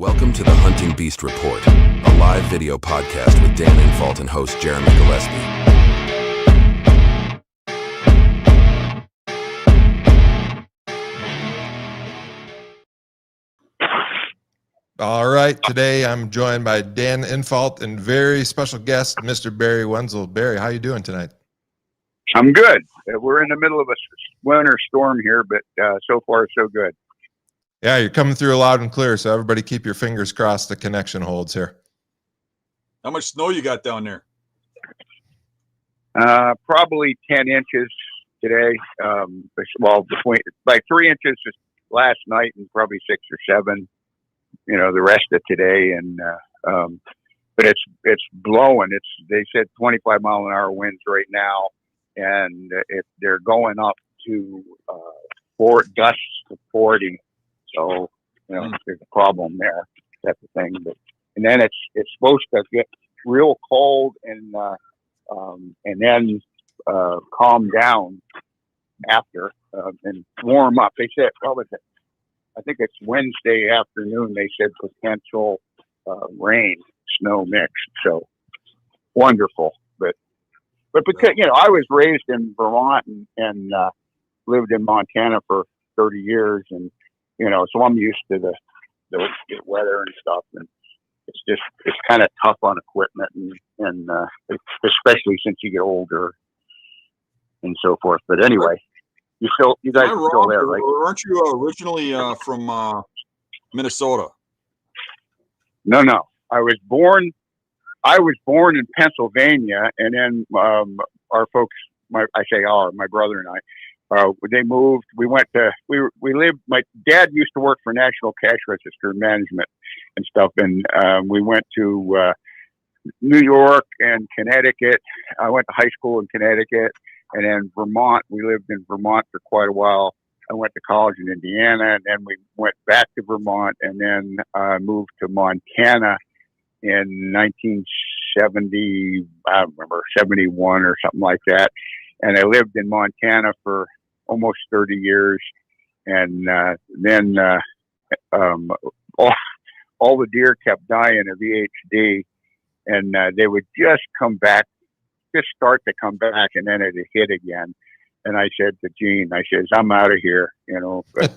Welcome to the Hunting Beast Report, a live video podcast with Dan Infalt and host Jeremy Gillespie. All right, today I'm joined by Dan Infalt and very special guest, Mr. Barry Wensel. Barry, how you doing tonight? I'm good. We're in the middle of a winter storm here, but so far so good. Yeah, you're coming through loud and clear, so everybody keep your fingers crossed the connection holds here. How much snow you got down there? Probably 10 inches today. Well, between like 3 inches last night and probably 6 or 7, the rest of today. And, but it's blowing. They said 25 mile an hour winds right now. And they're going up to, gusts to 40. So, there's a problem there, type of thing. And then it's supposed to get real cold and then calm down after and warm up. They said, I think it's Wednesday afternoon. They said potential rain, snow mix. So wonderful. But because I was raised in Vermont and lived in Montana for 30 years, and so I'm used to the weather and stuff, and it's kind of tough on equipment and especially since you get older and so forth. But anyway, you guys are still there, right? Aren't you originally from Minnesota? No. I was born in Pennsylvania, and then our folks, my brother and I, they moved. We lived. My dad used to work for National Cash Register Management and stuff, and we went to New York and Connecticut. I went to high school in Connecticut, and then Vermont. We lived in Vermont for quite a while. I went to college in Indiana, and then we went back to Vermont, and then moved to Montana in 1970. I don't remember, 71 or something like that. And I lived in Montana for almost 30 years. And then all the deer kept dying of VHD, and they would just start to come back, and then it hit again. And I said to Gene, I'm out of here, but,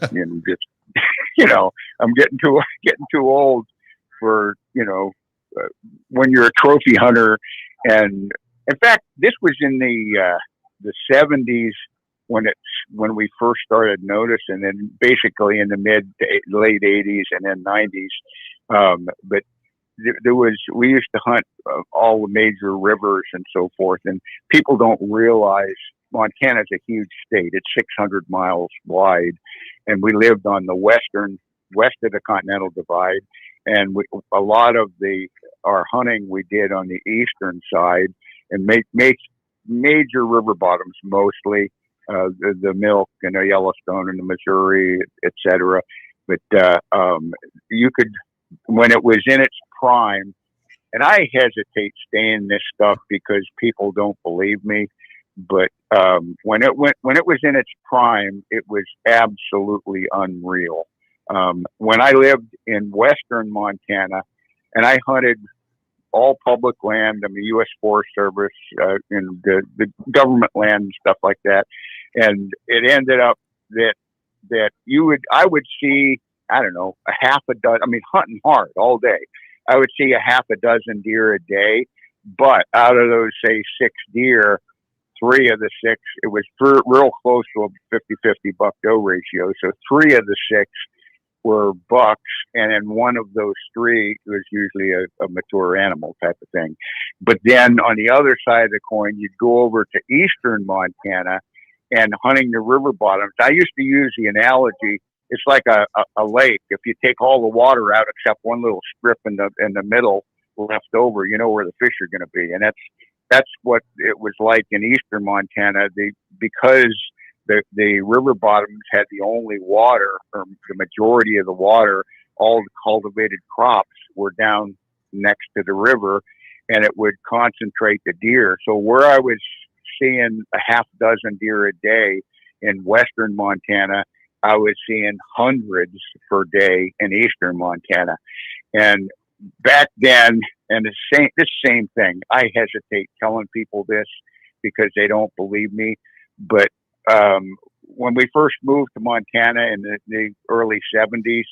I'm getting too old for, when you're a trophy hunter. And in fact, this was in the 70s when we first started noticing, and basically in the late 80s and then 90s. But we used to hunt all the major rivers and so forth, and people don't realize Montana's a huge state. It's 600 miles wide, and we lived on the west of the Continental Divide, and a lot of our hunting we did on the eastern side, and make major river bottoms, mostly the Milk and the Yellowstone and the Missouri, etc. But you could, when it was in its prime, and I hesitate saying this stuff because people don't believe me, but when it was in its prime, it was absolutely unreal. When I lived in western Montana, and I hunted all public land, U.S. Forest Service, and the government land and stuff like that, and it ended up that I would see, I don't know, a half a dozen. Hunting hard all day, I would see a half a dozen deer a day, but out of those, say, 6 deer, 3 of the 6, it was real close to a 50-50 buck-doe ratio. So 3 of the 6 were bucks, and then one of those 3 was usually a mature animal type of thing. But then on the other side of the coin, you'd go over to eastern Montana and hunting the river bottoms. I used to use the analogy, it's like a lake. If you take all the water out except one little strip in the middle left over, where the fish are going to be. And that's what it was like in eastern Montana. Because the river bottoms had the only water, or the majority of the water, all the cultivated crops were down next to the river, and it would concentrate the deer. So where I was seeing a half dozen deer a day in western Montana, I was seeing hundreds per day in eastern Montana. And back then, and this same thing, I hesitate telling people this because they don't believe me, but when we first moved to Montana in the early 70s,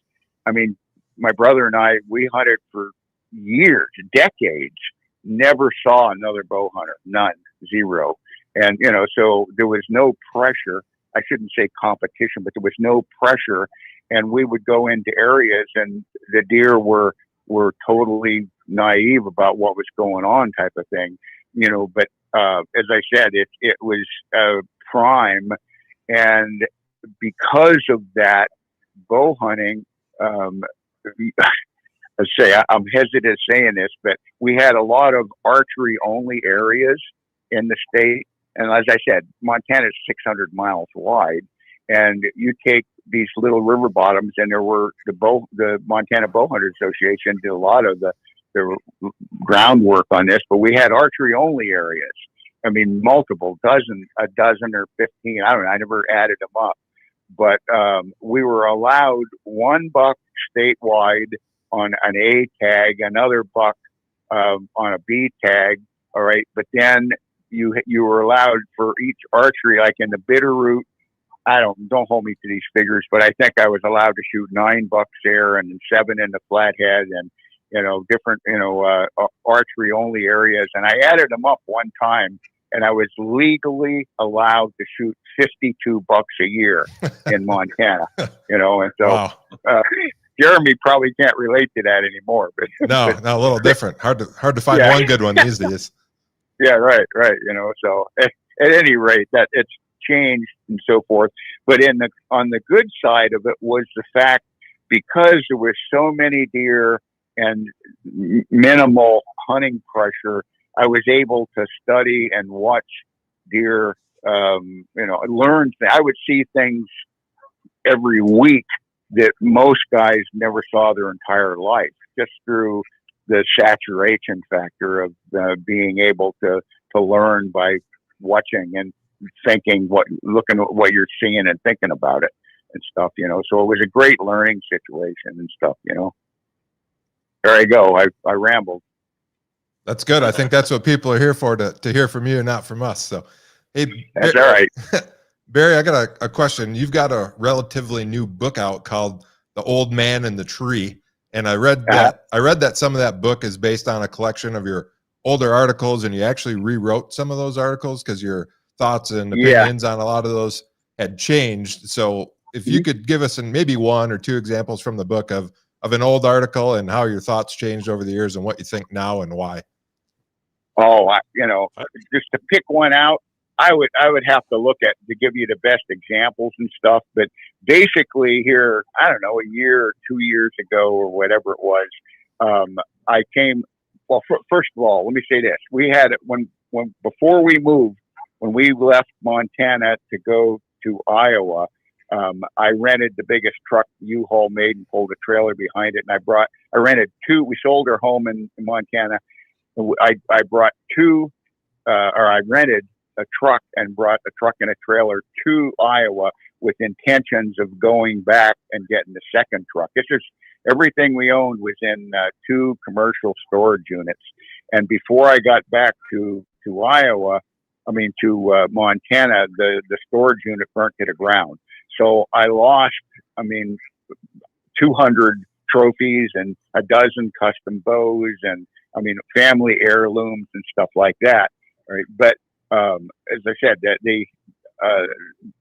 I mean, my brother and I, we hunted for years, decades, never saw another bow hunter, none, zero. And, you know, so there was no pressure. I shouldn't say competition, but there was no pressure. And we would go into areas and the deer were totally naive about what was going on, type of thing, you know. But as I said, it was prime. And because of that, bow hunting, I say I'm hesitant saying this, but we had a lot of archery only areas in the state. And as I said, Montana is 600 miles wide, and you take these little river bottoms, and there were the Montana Bowhunter Association did a lot of the groundwork on this, but we had archery only areas. I mean, a dozen or 15. I don't know. I never added them up, but we were allowed one buck statewide on an A tag, another buck on a B tag. All right, but then you were allowed for each archery, like in the Bitterroot. Don't hold me to these figures, but I think I was allowed to shoot 9 bucks there and 7 in the Flathead, and different archery only areas. And I added them up one time, and I was legally allowed to shoot 52 bucks a year in Montana. And so wow. Jeremy probably can't relate to that anymore. But no, a little different. Hard to find one good one these days. Yeah, right. So at any rate, that it's changed and so forth. But on the good side of it was the fact, because there were so many deer and minimal hunting pressure, I was able to study and watch deer. Learn. I would see things every week that most guys never saw their entire life, just through the saturation factor of being able to learn by watching and thinking, looking at what you're seeing and thinking about it and stuff, So it was a great learning situation and stuff, There I go. I rambled. That's good. I think that's what people are here for, to hear from you, not from us. So, hey, that's all right. Barry, I got a question. You've got a relatively new book out called The Old Man and the Tree. And I read that some of that book is based on a collection of your older articles, and you actually rewrote some of those articles because your thoughts and opinions on a lot of those had changed. So if you could give us maybe 1 or 2 examples from the book of an old article and how your thoughts changed over the years and what you think now and why. Oh, just to pick one out, I would have to look at to give you the best examples and stuff. But basically here, I don't know, a year or 2 years ago or whatever it was, I came, well, first of all, let me say this. We had, before we moved, when we left Montana to go to Iowa, I rented the biggest truck U-Haul made and pulled a trailer behind it. And I rented 2, we sold our home in Montana. I brought 2, or I rented a truck and brought a truck and a trailer to Iowa with intentions of going back and getting the second truck. This is everything we owned was in 2 commercial storage units. And before I got back to Montana, the storage unit burnt to the ground. So I lost, 200 trophies and a dozen custom bows and, family heirlooms and stuff like that. Right. But as I said,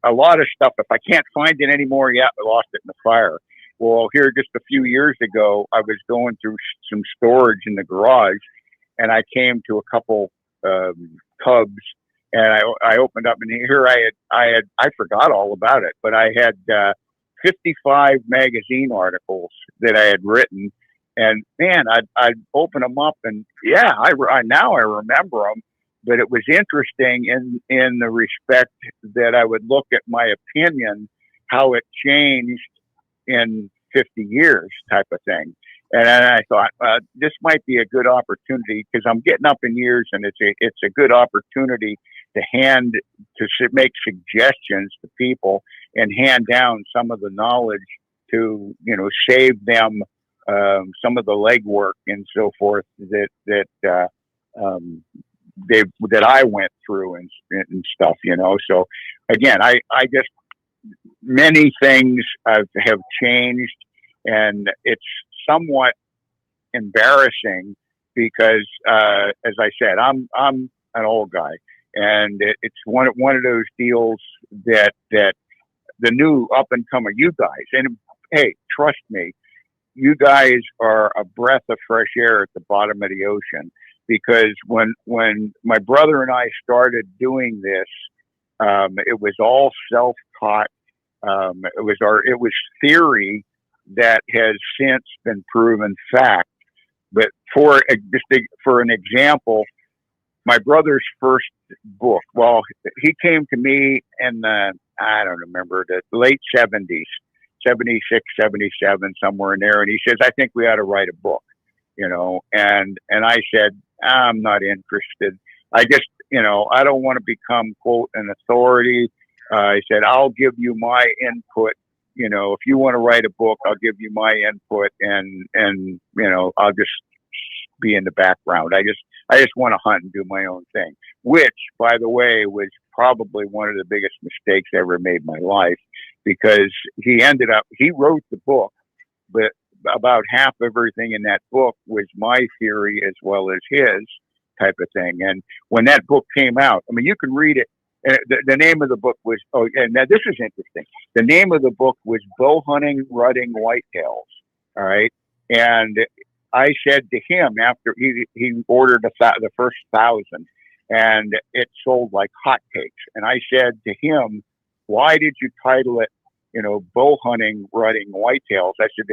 a lot of stuff, if I can't find it anymore, I lost it in the fire. Well, here just a few years ago, I was going through some storage in the garage, and I came to a couple cubs, and I opened up, and here I forgot all about it, but I had 55 magazine articles that I had written, and man, I'd open them up, and now I remember them. But it was interesting in the respect that I would look at my opinion, how it changed in 50 years type of thing. And I thought, this might be a good opportunity because I'm getting up in years, and it's a good opportunity to make suggestions to people and hand down some of the knowledge to, save them some of the legwork and so forth that I went through and stuff, So again, I just, many things have changed, and it's somewhat embarrassing because, as I said, I'm an old guy, and it's one of those deals that the new up and comer, you guys, and hey, trust me, you guys are a breath of fresh air at the bottom of the ocean, because when my brother and I started doing this, it was all self-taught. It was theory that has since been proven fact. But for an example, my brother's first book, well, he came to me in the, I don't remember, the late 70s, 76, 77, somewhere in there. And he says, I think we ought to write a book, and I said, I'm not interested. I just, I don't want to become, quote, an authority. I said, I'll give you my input. If you want to write a book, I'll give you my input, and I'll just be in the background. I just want to hunt and do my own thing, which, by the way, was probably one of the biggest mistakes I ever made in my life, because he wrote the book, but about half of everything in that book was my theory as well as his type of thing. And when that book came out, I mean, you can read it. And the name of the book was, and now this is interesting. The name of the book was Bow Hunting, Rutting Whitetails. All right. And I said to him, after he ordered the first 1,000, and it sold like hotcakes. And I said to him, why did you title it, Bow Hunting, Rutting Whitetails? I said,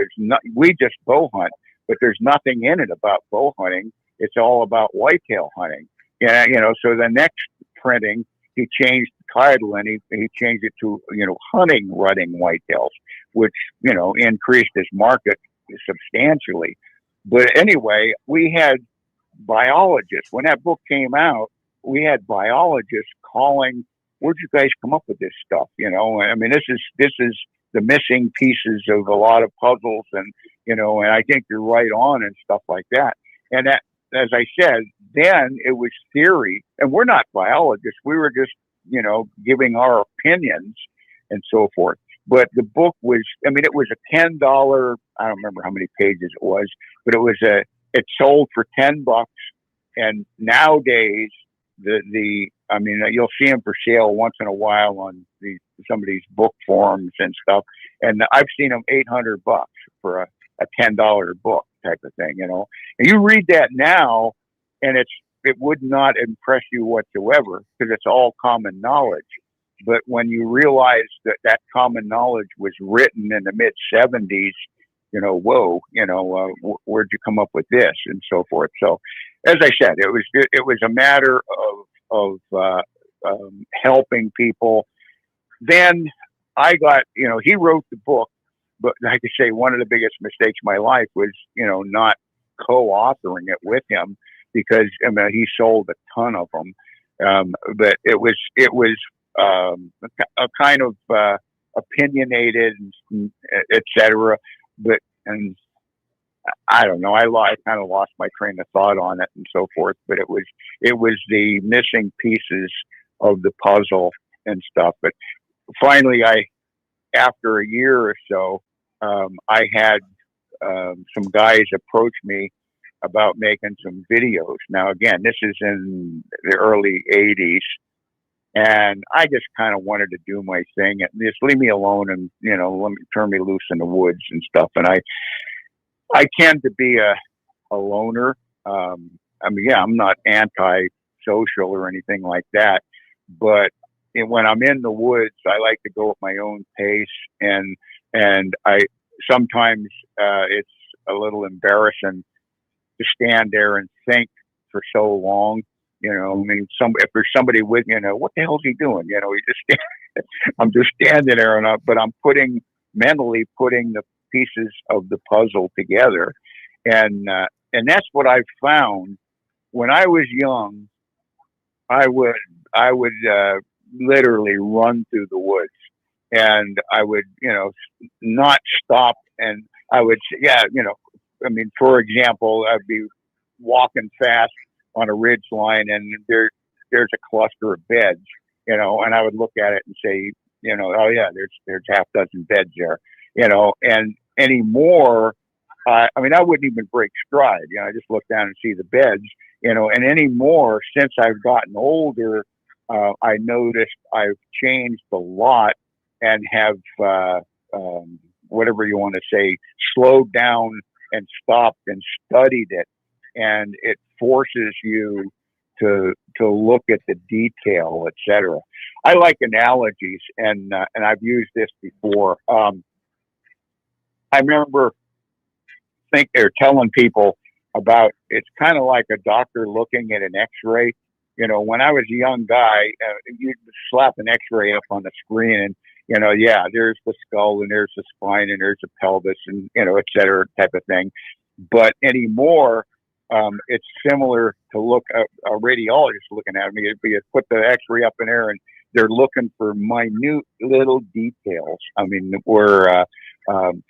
we just bow hunt, but there's nothing in it about bow hunting. It's all about whitetail hunting. Yeah. So the next printing, he changed the title, and he changed it to, Hunting, Rutting Whitetails, which, increased his market substantially. But anyway, we had biologists. When that book came out, we had biologists calling, where'd you guys come up with this stuff? I mean, this is the missing pieces of a lot of puzzles, and, and I think you're right on and stuff like that. And that, as I said, then it was theory, and we're not biologists. We were just, giving our opinions and so forth. But the book was, I mean, it was a $10, I don't remember how many pages it was, but it sold for $10. And nowadays, you'll see them for sale once in a while on some of these book forums and stuff. And I've seen them $800 for a $10 book type of thing, And you read that now, and it would not impress you whatsoever, because it's all common knowledge. But when you realize that common knowledge was written in the mid 70s, whoa, where'd you come up with this and so forth? So, as I said, it was a matter of helping people. Then I got, he wrote the book, but like I say, one of the biggest mistakes of my life was, not co-authoring it with him, because he sold a ton of them. But it was a kind of opinionated, etc. But, and I don't know, I kind of lost my train of thought on it and so forth. But it was the missing pieces of the puzzle and stuff. But finally, after a year or so, I had some guys approach me about making some videos. Now, again, this is in the early 80s, and I just kind of wanted to do my thing and just leave me alone, and let me turn me loose in the woods and stuff. And I tend to be a loner. I'm not anti-social or anything like that, but when I'm in the woods, I like to go at my own pace, and I sometimes it's a little embarrassing to stand there and think for so long. If there's somebody with you, what the hell's he doing? I'm just standing there, but I'm mentally putting the pieces of the puzzle together, and that's what I've found. When I was young, I would literally run through the woods, and I would not stop, and I would I mean, for example, I'd be walking fast on a ridge line, and there's a cluster of beds, and I would look at it and say, oh yeah, there's half dozen beds there, and anymore, I mean, I wouldn't even break stride, I just look down and see the beds, and anymore, since I've gotten older, I noticed I've changed a lot and have, whatever you want to say, slowed down and stopped and studied it. And it forces you to look at the detail, etc. I like analogies, and I've used this before. I remember telling people about, it's kind of like a doctor looking at an X-ray. When I was a young guy, you'd slap an X-ray up on the screen, and yeah, there's the skull, and there's the spine, and there's the pelvis, and et cetera, type of thing. But anymore, it's similar to look a radiologist looking at me. You put the X-ray up in there, and they're looking for minute little details. I mean, where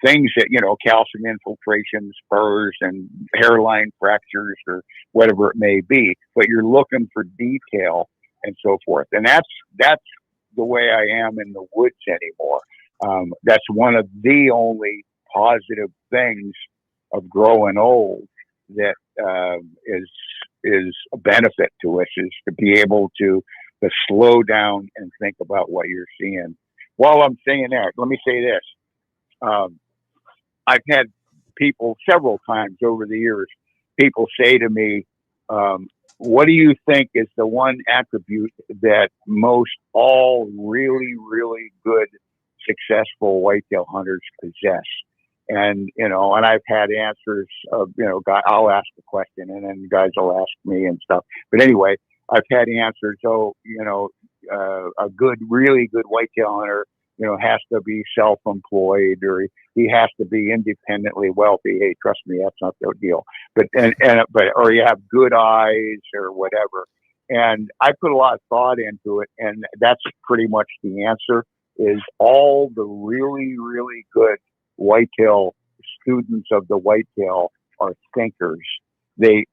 things that calcium infiltration, spurs, and hairline fractures, or whatever it may be. But you're looking for detail and so forth, and that's the way I am in the woods anymore. That's one of the only positive things of growing old that is a benefit to us, is to be able to slow down and think about what you're seeing. While I'm saying that, let me say this. I've had people several times over the years, people say to me, what do you think is the one attribute that most all really, really good, successful whitetail hunters possess? And, and I've had answers of, I'll ask the question, and then guys will ask me and stuff. But anyway, I've had answers. A good, really good whitetail hunter, has to be self-employed, or he has to be independently wealthy. Hey, trust me, that's not the deal. But or you have good eyes or whatever. And I put a lot of thought into it, and that's pretty much the answer. Is all the really, really good whitetail students of the whitetail are thinkers. They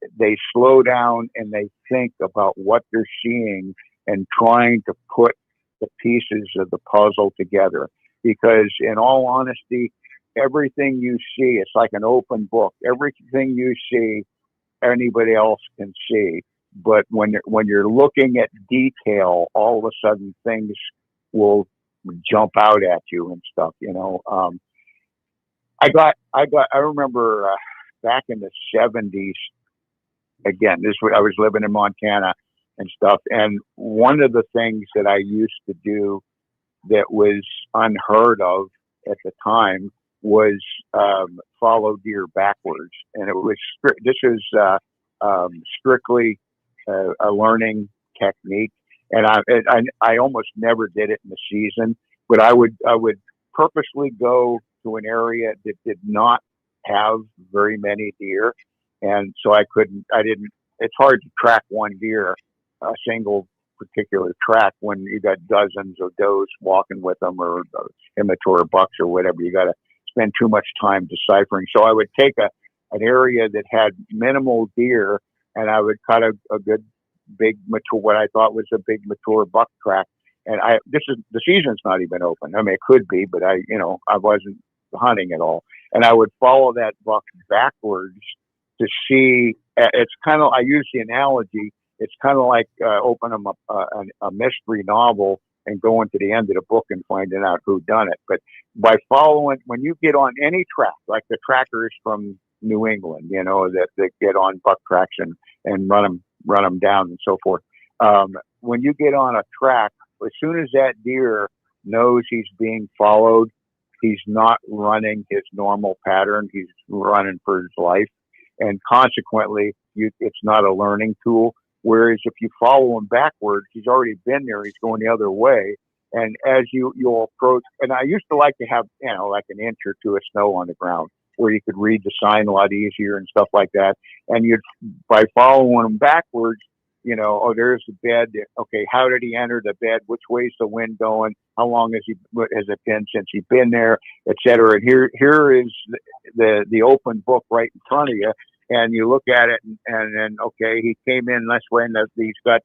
slow down and they think about what they're seeing and trying to put the pieces of the puzzle together. Because in all honesty, everything you see, it's like an open book. Everything you see, anybody else can see. But when you're looking at detail, all of a sudden things will jump out at you and stuff. I remember back in the 70s. Again, I was living in Montana and stuff. And one of the things that I used to do that was unheard of at the time was follow deer backwards. And it was strictly a learning technique. And I almost never did it in the season, but I would purposely go to an area that did not have very many deer. And so it's hard to track one deer, a single particular track, when you got dozens of does walking with them, or immature bucks or whatever. You got to spend too much time deciphering. So I would take an area that had minimal deer, and I would cut a good big mature, what I thought was a big mature buck track. And the season's not even open. I mean, it could be, but I wasn't hunting at all. And I would follow that buck backwards to see. It's kind of, I use the analogy, it's kind of like opening a mystery novel and going to the end of the book and finding out who done it. But by following, when you get on any track, like the trackers from New England, that get on buck tracks and run them down and so forth. When you get on a track, as soon as that deer knows he's being followed, he's not running his normal pattern. He's running for his life. And consequently, it's not a learning tool. Whereas if you follow him backwards, he's already been there. He's going the other way. And as you'll approach, and I used to like to have, like an inch or two of snow on the ground where you could read the sign a lot easier and stuff like that. And by following him backwards, there's the bed. Okay, how did he enter the bed? Which way's the wind going? How long has it been since he's been there, et cetera? And here is the open book right in front of you, and you look at it, and then okay, he came in this way, and he's got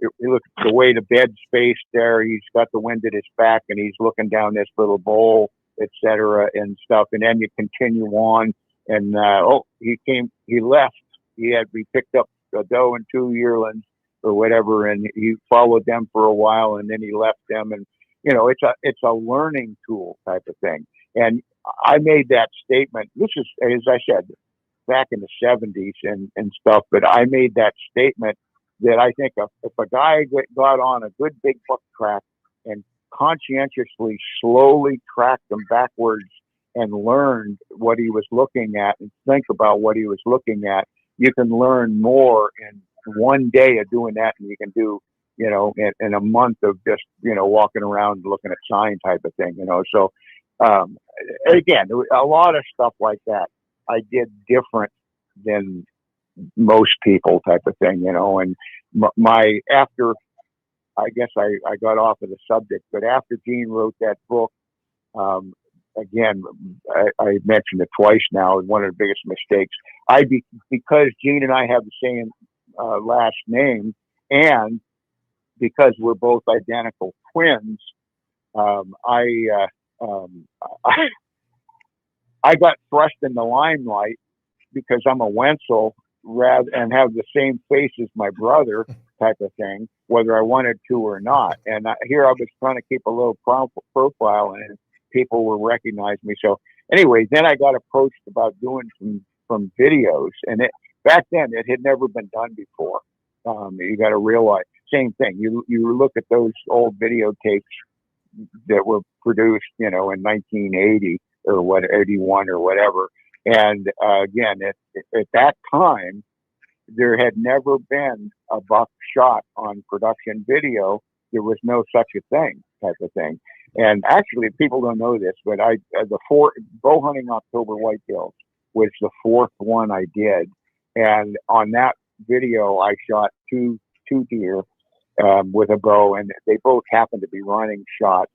you look at the way the bed's spaced there. He's got the wind at his back, and he's looking down this little bowl, etc. and stuff. And then you continue on, and he left. We picked up a doe and 2 yearlings or whatever, and he followed them for a while, and then he left them. And it's a learning tool type of thing. And I made that statement. This is, as I said, back in the 70s and stuff. But I made that statement that I think if a guy got on a good big buck track and conscientiously, slowly tracked them backwards and learned what he was looking at and think about what he was looking at, you can learn more in one day of doing that than you can do, in a month of just, walking around looking at sign type of thing, So, again, a lot of stuff like that I did different than most people type of thing, and after, I guess I got off of the subject, but after Gene wrote that book, again, I mentioned it twice now, and one of the biggest mistakes, because Gene and I have the same last name, and because we're both identical twins, I got thrust in the limelight because I'm a Wensel and have the same face as my brother type of thing, whether I wanted to or not. And here I was trying to keep a low profile, and people will recognize me. So anyway, then I got approached about doing some videos, and back then it had never been done before. You got to realize, same thing. You look at those old videotapes that were produced, in 1980 or 81 or whatever. And again, at that time, there had never been a buck shot on production video. There was no such a thing, type of thing. And actually, people don't know this, but bow hunting October whitetails was the fourth one I did. And on that video, I shot two deer with a bow, and they both happened to be running shots,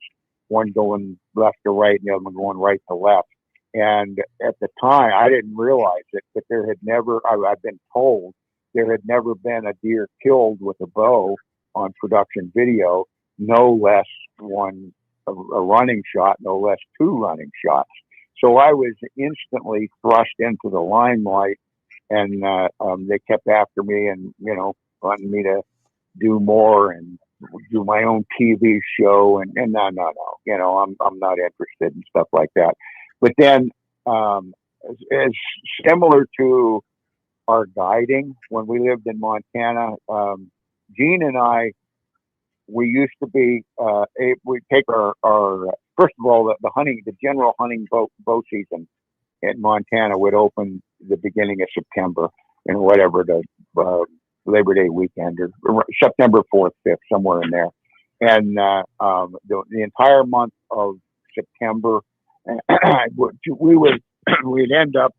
one going left to right and the other one going right to left. And at the time, I didn't realize it, but I've been told there had never been a deer killed with a bow on production video, no less a running shot, no less 2 running shots. So I was instantly thrust into the limelight, and they kept after me and, wanting me to do more and do my own TV show. And no, I'm not interested in stuff like that. But then, as similar to our guiding when we lived in Montana, Gene and I, we used to be, we take our first of all, the general hunting bow season in Montana would open the beginning of September, and whatever the Labor Day weekend or September 4th, 5th, somewhere in there. And the entire month of September, we'd end up,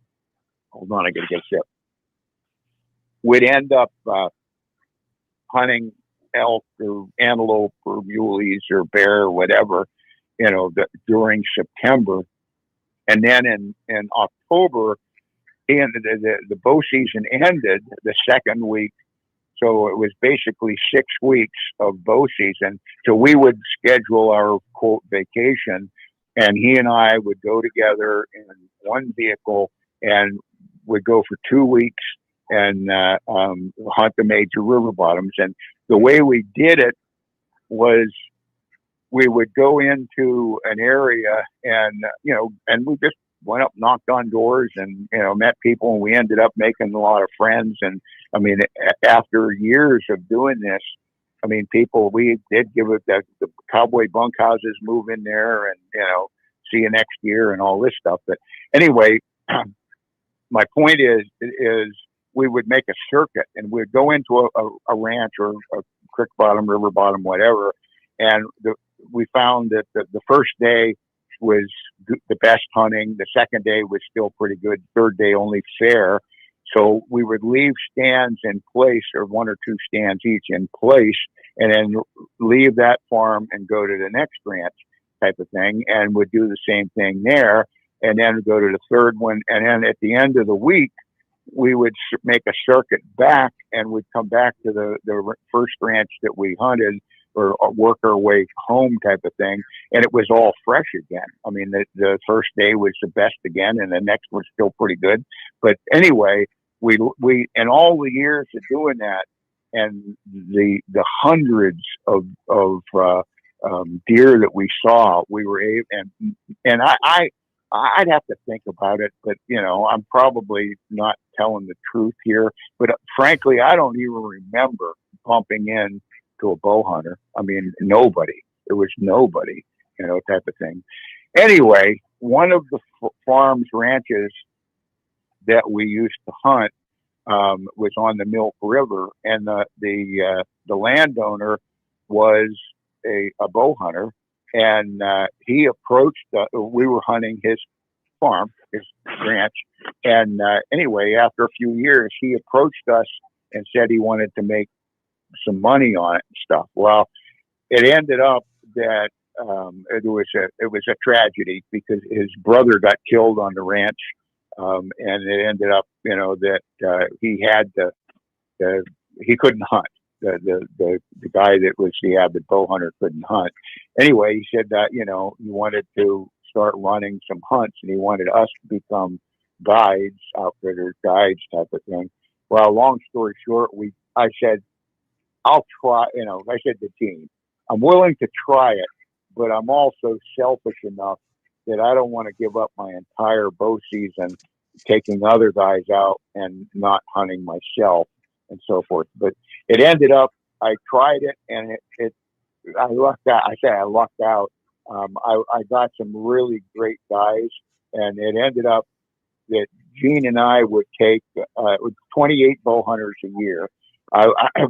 hold on, I gotta get a sip. We'd end up hunting elk or antelope or muleys or bear or whatever, during September. And then in October, the bow season ended the second week. So it was basically 6 weeks of bow season. So we would schedule our quote vacation, and he and I would go together in one vehicle and would go for 2 weeks and hunt the major river bottoms. And the way we did it was we would go into an area and, and we just went up, knocked on doors and, met people, and we ended up making a lot of friends. And I mean, after years of doing this, people, we did give it the cowboy bunkhouses, move in there and, see you next year and all this stuff. But anyway, my point is we would make a circuit and we'd go into a ranch or a creek bottom, river bottom, whatever. And we found that the first day was the best hunting. The second day was still pretty good. Third day only fair. So we would leave stands in place, or 1 or 2 stands each in place, and then leave that farm and go to the next ranch type of thing, and would do the same thing there. and then go to the third one. And then at the end of the week, we would make a circuit back, and we'd come back to the first ranch that we hunted, or work our way home type of thing. And it was all fresh again. I mean, the first day was the best again, and the next was still pretty good. But anyway, we in all the years of doing that, and the hundreds of deer that we saw, we were able, and I'd have to think about it, but I'm probably not telling the truth here. But frankly, I don't even remember bumping in to a bow hunter. I mean, nobody. It was nobody, type of thing. Anyway, one of the farms ranches that we used to hunt was on the Milk River, and the landowner was a bow hunter, and he approached. We were hunting his farm, his ranch, and anyway, after a few years, he approached us and said he wanted to make some money on it and stuff. Well, it ended up that it was a tragedy, because his brother got killed on the ranch, and it ended up that he had he couldn't hunt. The guy that was the avid bow hunter couldn't hunt. Anyway, he said that he wanted to start running some hunts, and he wanted us to become guides, outfitters, guides type of thing. Well, long story short, I said, I'll try. I said to Gene, I'm willing to try it, but I'm also selfish enough that I don't want to give up my entire bow season taking other guys out and not hunting myself and so forth. But it ended up, I tried it, and I lucked out. I say I lucked out. I got some really great guys, and it ended up that Gene and I would take 28 bow hunters a year.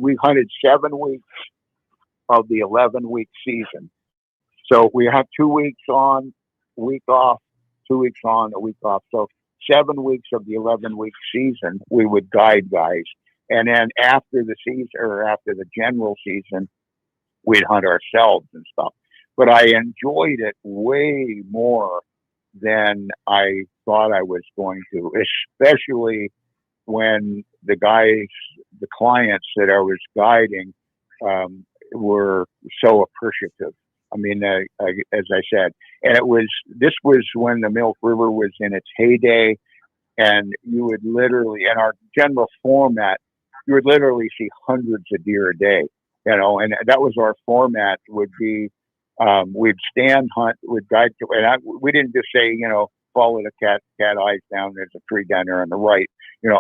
We hunted 7 weeks of the 11-week season. So we had 2 weeks on, a week off, 2 weeks on, a week off. So 7 weeks of the 11-week season, we would guide guys. And then after the season, or after the general season, we'd hunt ourselves and stuff. But I enjoyed it way more than I thought I was going to, especially when the clients that I was guiding were so appreciative. I mean, as I said, and this was when the Milk River was in its heyday, and you would literally, in our general format, you would literally see hundreds of deer a day, and that was our format. Would be, we'd stand hunt, we'd guide, and we didn't just say, follow the cat eyes down, there's a tree down there on the right.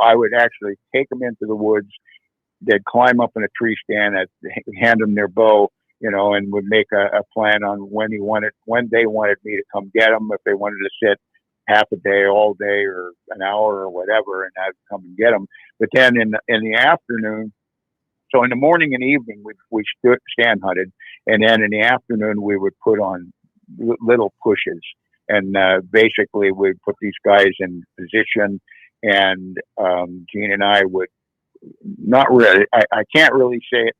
I would actually take them into the woods. They'd climb up in a tree stand, I'd hand them their bow, and would make a plan on when they wanted me to come get them, if they wanted to sit half a day, all day, or an hour or whatever, and I'd come and get them. But then in the afternoon, so in the morning and evening, we stand hunted, and then in the afternoon we would put on little pushes, and basically we'd put these guys in position, and Gene and I would not really. I can't really say it.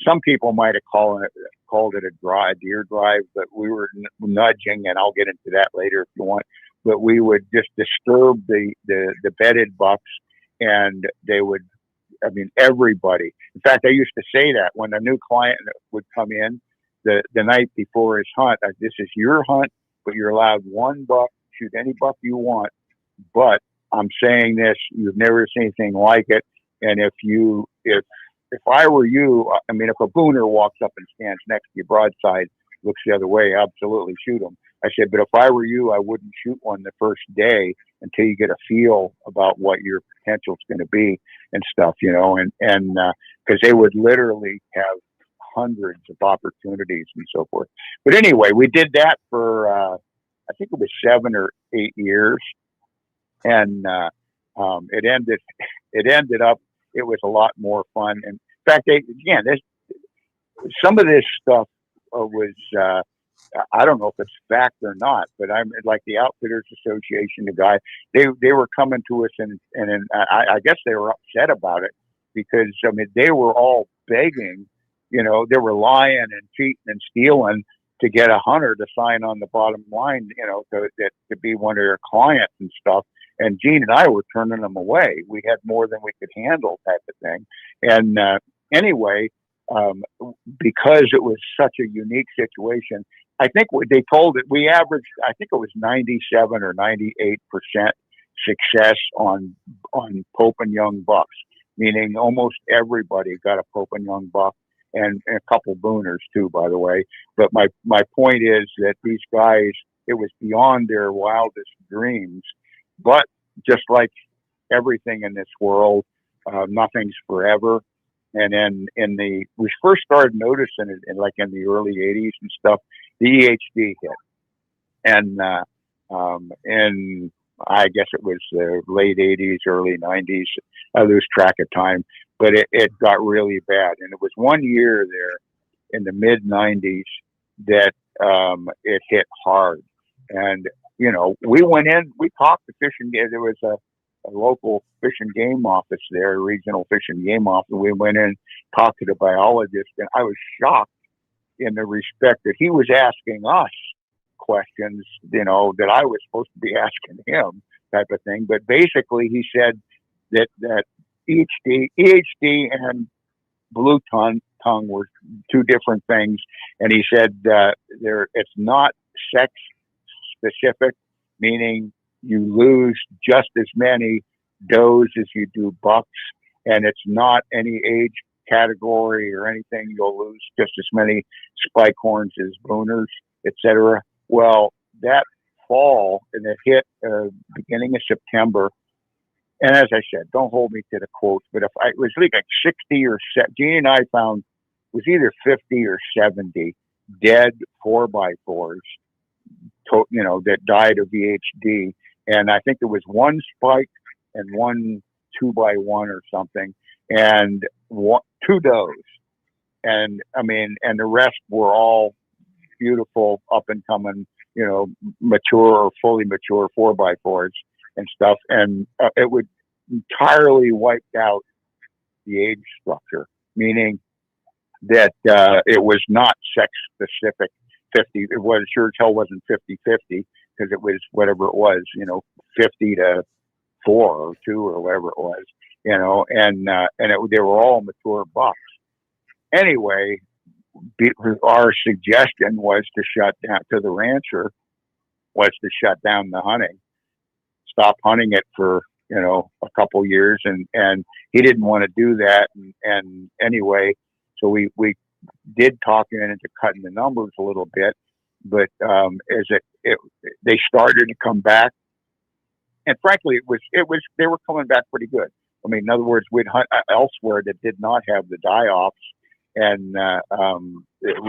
Some people might have called it a deer drive, but we were nudging, and I'll get into that later if you want. But we would just disturb the bedded bucks, and they would. I mean, everybody. In fact, I used to say that when a new client would come in the night before his hunt, this is your hunt, but you're allowed one buck, shoot any buck you want. But I'm saying this, you've never seen anything like it. And if I were you, I mean, if a booner walks up and stands next to you broadside, looks the other way, absolutely shoot him. I said, but if I were you, I wouldn't shoot one the first day until you get a feel about what your potential is going to be and stuff, and because they would literally have hundreds of opportunities and so forth. But anyway, we did that for, I think it was 7 or 8 years. And it ended up, it was a lot more fun. And in fact, some of this stuff was, I don't know if it's fact or not, but I'm like the Outfitters Association, the guy, they were coming to us and I guess they were upset about it because, I mean, they were all begging, they were lying and cheating and stealing to get a hunter to sign on the bottom line, you know, to be one of their clients and stuff. And Gene and I were turning them away. We had more than we could handle, type of thing. And anyway, because it was such a unique situation, I think they told it, we averaged, I think it was 97 or 98% success on Pope and Young bucks, meaning almost everybody got a Pope and Young buck, and a couple booners too, by the way. But my point is that these guys, it was beyond their wildest dreams. But just like everything in this world, nothing's forever. And then we first started noticing it in the early 80s and stuff, the EHD hit. And I guess it was the late 80s, early 90s. I lose track of time, but it got really bad. And it was one year there in the mid 90s that it hit hard. And, you know, we went in, we talked to Fish and Game. There was a local Fish and Game office there, a regional Fish and Game office. We went in, talked to the biologist, and I was shocked in the respect that he was asking us questions, you know, that I was supposed to be asking him, type of thing. But basically, he said that EHD and blue tongue were two different things, and he said it's not sex specific, meaning you lose just as many does as you do bucks, and it's not any age category or anything. You'll lose just as many spike horns as booners, etc. Well, that fall, and it hit beginning of September. And as I said, don't hold me to the quotes, but if it was like 60 or 70, Gene and I found was either 50 or 70 dead 4x4s, you know, that died of VHD. And I think there was one spike and one 2x1 or something, and two does. And I mean, and the rest were all beautiful, up and coming, you know, mature or fully mature 4x4s and stuff. And it would entirely wiped out the age structure, meaning that it was not sex specific 50. It was sure as hell wasn't 50-50, because it was whatever it was, you know, 50 to 4 or 2 or whatever it was, you know, and they were all mature bucks. Anyway, our suggestion was to shut down, to the rancher, was to shut down the hunting, stop hunting it for, you know, a couple years, and he didn't want to do that. And anyway, so we did talk him into cutting the numbers a little bit, but they started to come back, and frankly, it was they were coming back pretty good. I mean, in other words, we'd hunt elsewhere that did not have the die-offs, and it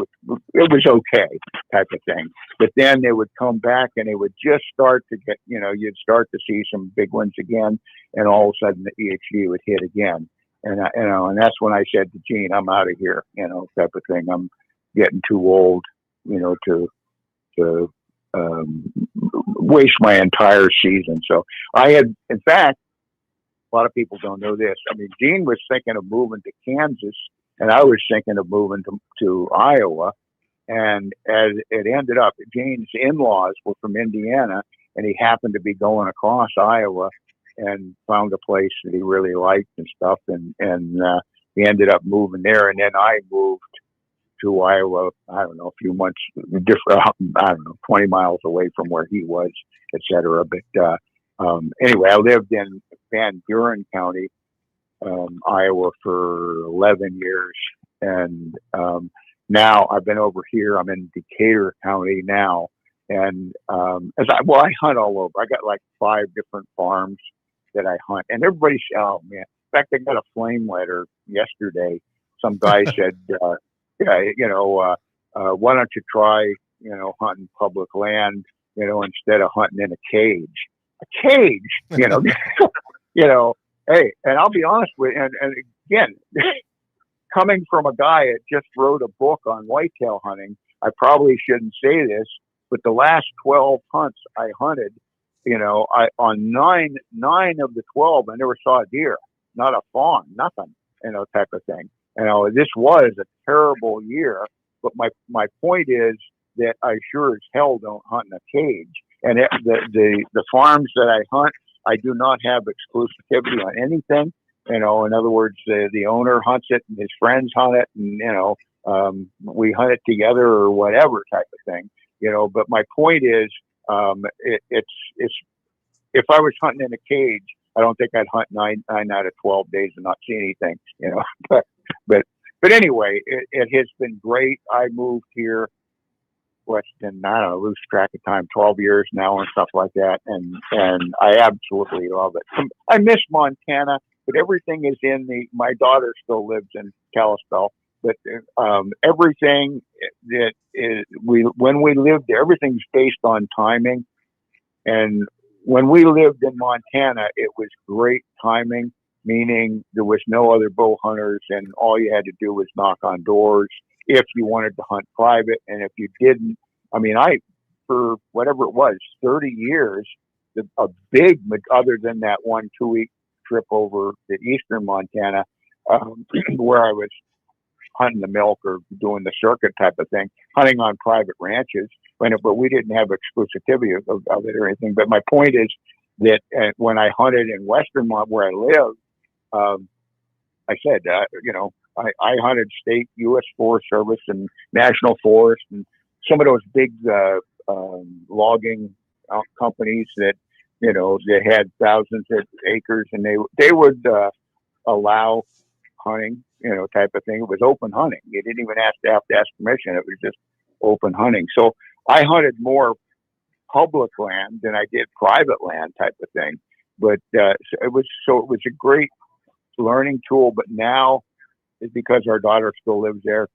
was okay, type of thing. But then they would come back, and they would just start to get, you know, you'd start to see some big ones again, and all of a sudden the EHD would hit again. And you know, and that's when I said to Gene, "I'm out of here," you know, type of thing. I'm getting too old, you know, to waste my entire season. So I had, in fact, a lot of people don't know this. I mean, Gene was thinking of moving to Kansas, and I was thinking of moving to Iowa. And as it ended up, Gene's in-laws were from Indiana, and he happened to be going across Iowa and found a place that he really liked and stuff. And he ended up moving there. And then I moved to Iowa, I don't know, a few months, different, I don't know, 20 miles away from where he was, et cetera. But anyway, I lived in Van Buren County, Iowa for 11 years. And now I've been over here. I'm in Decatur County now. And I hunt all over. I got like 5 different farms that I hunt. And everybody said, oh, man. In fact, I got a flame letter yesterday. Some guy said, you know, why don't you try, you know, hunting public land, you know, instead of hunting in a cage. A cage, you know, you know, hey, and I'll be honest with you, and again, coming from a guy that just wrote a book on whitetail hunting, I probably shouldn't say this, but the last 12 hunts I hunted, you know, on nine of the 12, I never saw a deer, not a fawn, nothing, you know, type of thing. You know, this was a terrible year, but my point is that I sure as hell don't hunt in a cage. And the farms that I hunt, I do not have exclusivity on anything. In other words, the owner hunts it and his friends hunt it, and we hunt it together or whatever type of thing. But my point is, it's if I was hunting in a cage, I don't think I'd hunt nine out of 12 days and not see anything. But anyway, it has been great. I moved here. What's been, I don't know, lose track of time, 12 years now and stuff like that. And I absolutely love it. I miss Montana, but everything is my daughter still lives in Kalispell, but everything that when we lived there, everything's based on timing. And when we lived in Montana, it was great timing, meaning there was no other bow hunters and all you had to do was knock on doors if you wanted to hunt private. And if you didn't, for whatever it was, 30 years, a big, other than that 1-2 week trip over to eastern Montana, where I was hunting the milk or doing the circuit type of thing, hunting on private ranches, but we didn't have exclusivity of it or anything. But my point is that when I hunted in western Mont, where I live, I said, I hunted state U.S. Forest Service and National Forest and some of those big logging companies that, they had thousands of acres, and they would allow hunting, type of thing. It was open hunting. You didn't even have to ask permission. It was just open hunting. So I hunted more public land than I did private land type of thing. But it was a great learning tool. But now, it's because our daughter still lives there.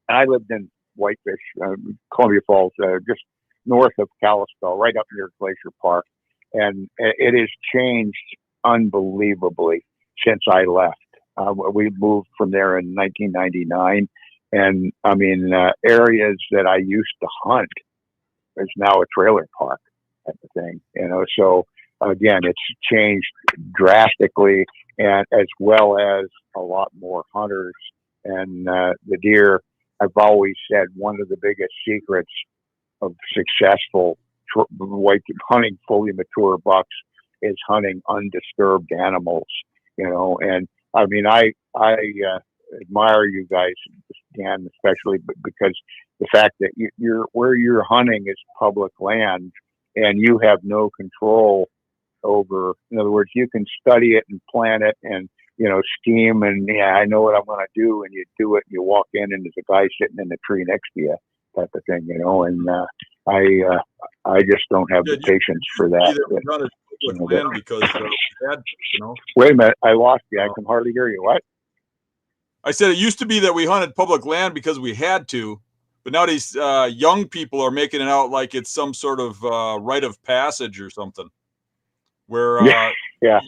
And I lived in Whitefish, Columbia Falls, just north of Kalispell, right up near Glacier Park. And it has changed unbelievably since I left. We moved from there in 1999. And areas that I used to hunt is now a trailer park type of thing, So again, it's changed drastically, and as well as a lot more hunters and the deer. I've always said one of the biggest secrets of successful white hunting fully mature bucks is hunting undisturbed animals, and I admire you guys, Dan, especially because the fact that where you're hunting is public land and you have no control over. In other words, you can study it and plan it and scheme and I know what I'm going to do, and you do it. And you walk in and there's a guy sitting in the tree next to you, type of thing, And I just don't have the patience for that. Because Wait a minute, I lost you. I can hardly hear you. What? I said it used to be that we hunted public land because we had to, but now these young people are making it out like it's some sort of rite of passage or something. Where yeah.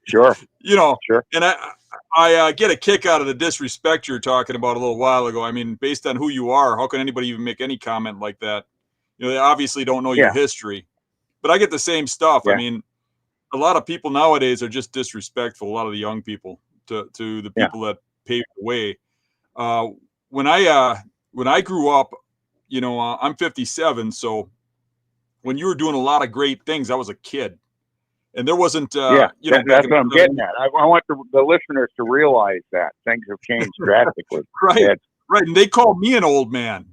Sure. Sure. And I get a kick out of the disrespect you're talking about a little while ago. Based on who you are, how can anybody even make any comment like that? They obviously don't know your history. But I get the same stuff. Yeah. A lot of people nowadays are just disrespectful. A lot of the young people to the people that paved the way. When I grew up, I'm 57. So when you were doing a lot of great things, I was a kid. And there wasn't, that's what I'm getting at. I want the listeners to realize that things have changed drastically. Right. And they call me an old man,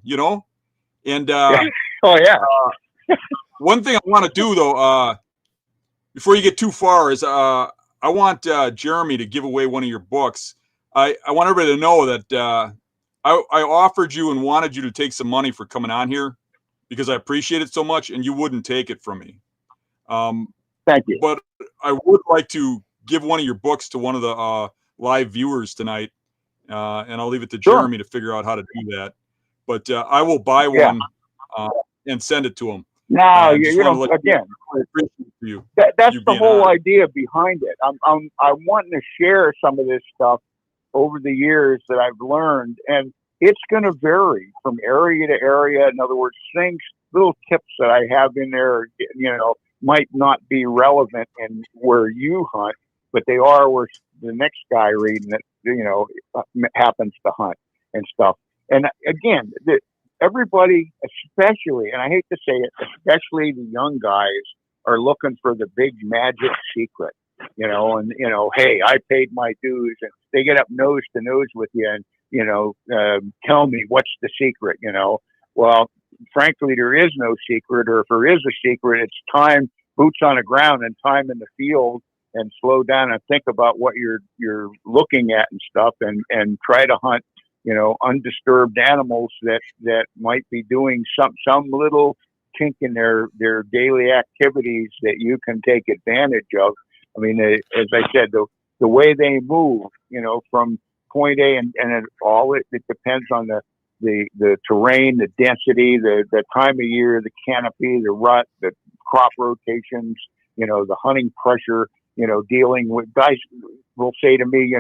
And oh yeah. One thing I want to do though, before you get too far, is I want Jeremy to give away one of your books. I want everybody to know that I offered you and wanted you to take some money for coming on here because I appreciate it so much, and you wouldn't take it from me. Thank you. But I would like to give one of your books to one of the live viewers tonight, and I'll leave it to Jeremy to figure out how to do that. But I will buy one and send it to him. No, again, that's the whole idea behind it. I'm wanting to share some of this stuff over the years that I've learned, and it's going to vary from area to area. In other words, little tips that I have in there, might not be relevant in where you hunt, but they are where the next guy reading it, happens to hunt and stuff. And again, everybody, especially, and I hate to say it, especially the young guys, are looking for the big magic secret, and, hey, I paid my dues, and they get up nose to nose with you and, tell me what's the secret, Well, frankly, there is no secret, or if there is a secret, it's time, boots on the ground, and time in the field, and slow down and think about what you're looking at and stuff, and try to hunt, undisturbed animals that might be doing some little kink in their daily activities that you can take advantage of. I mean, as I said, the way they move, from point A, and it depends on the terrain, the density, the time of year, the canopy, the rut, the crop rotations, the hunting pressure, dealing with guys will say to me,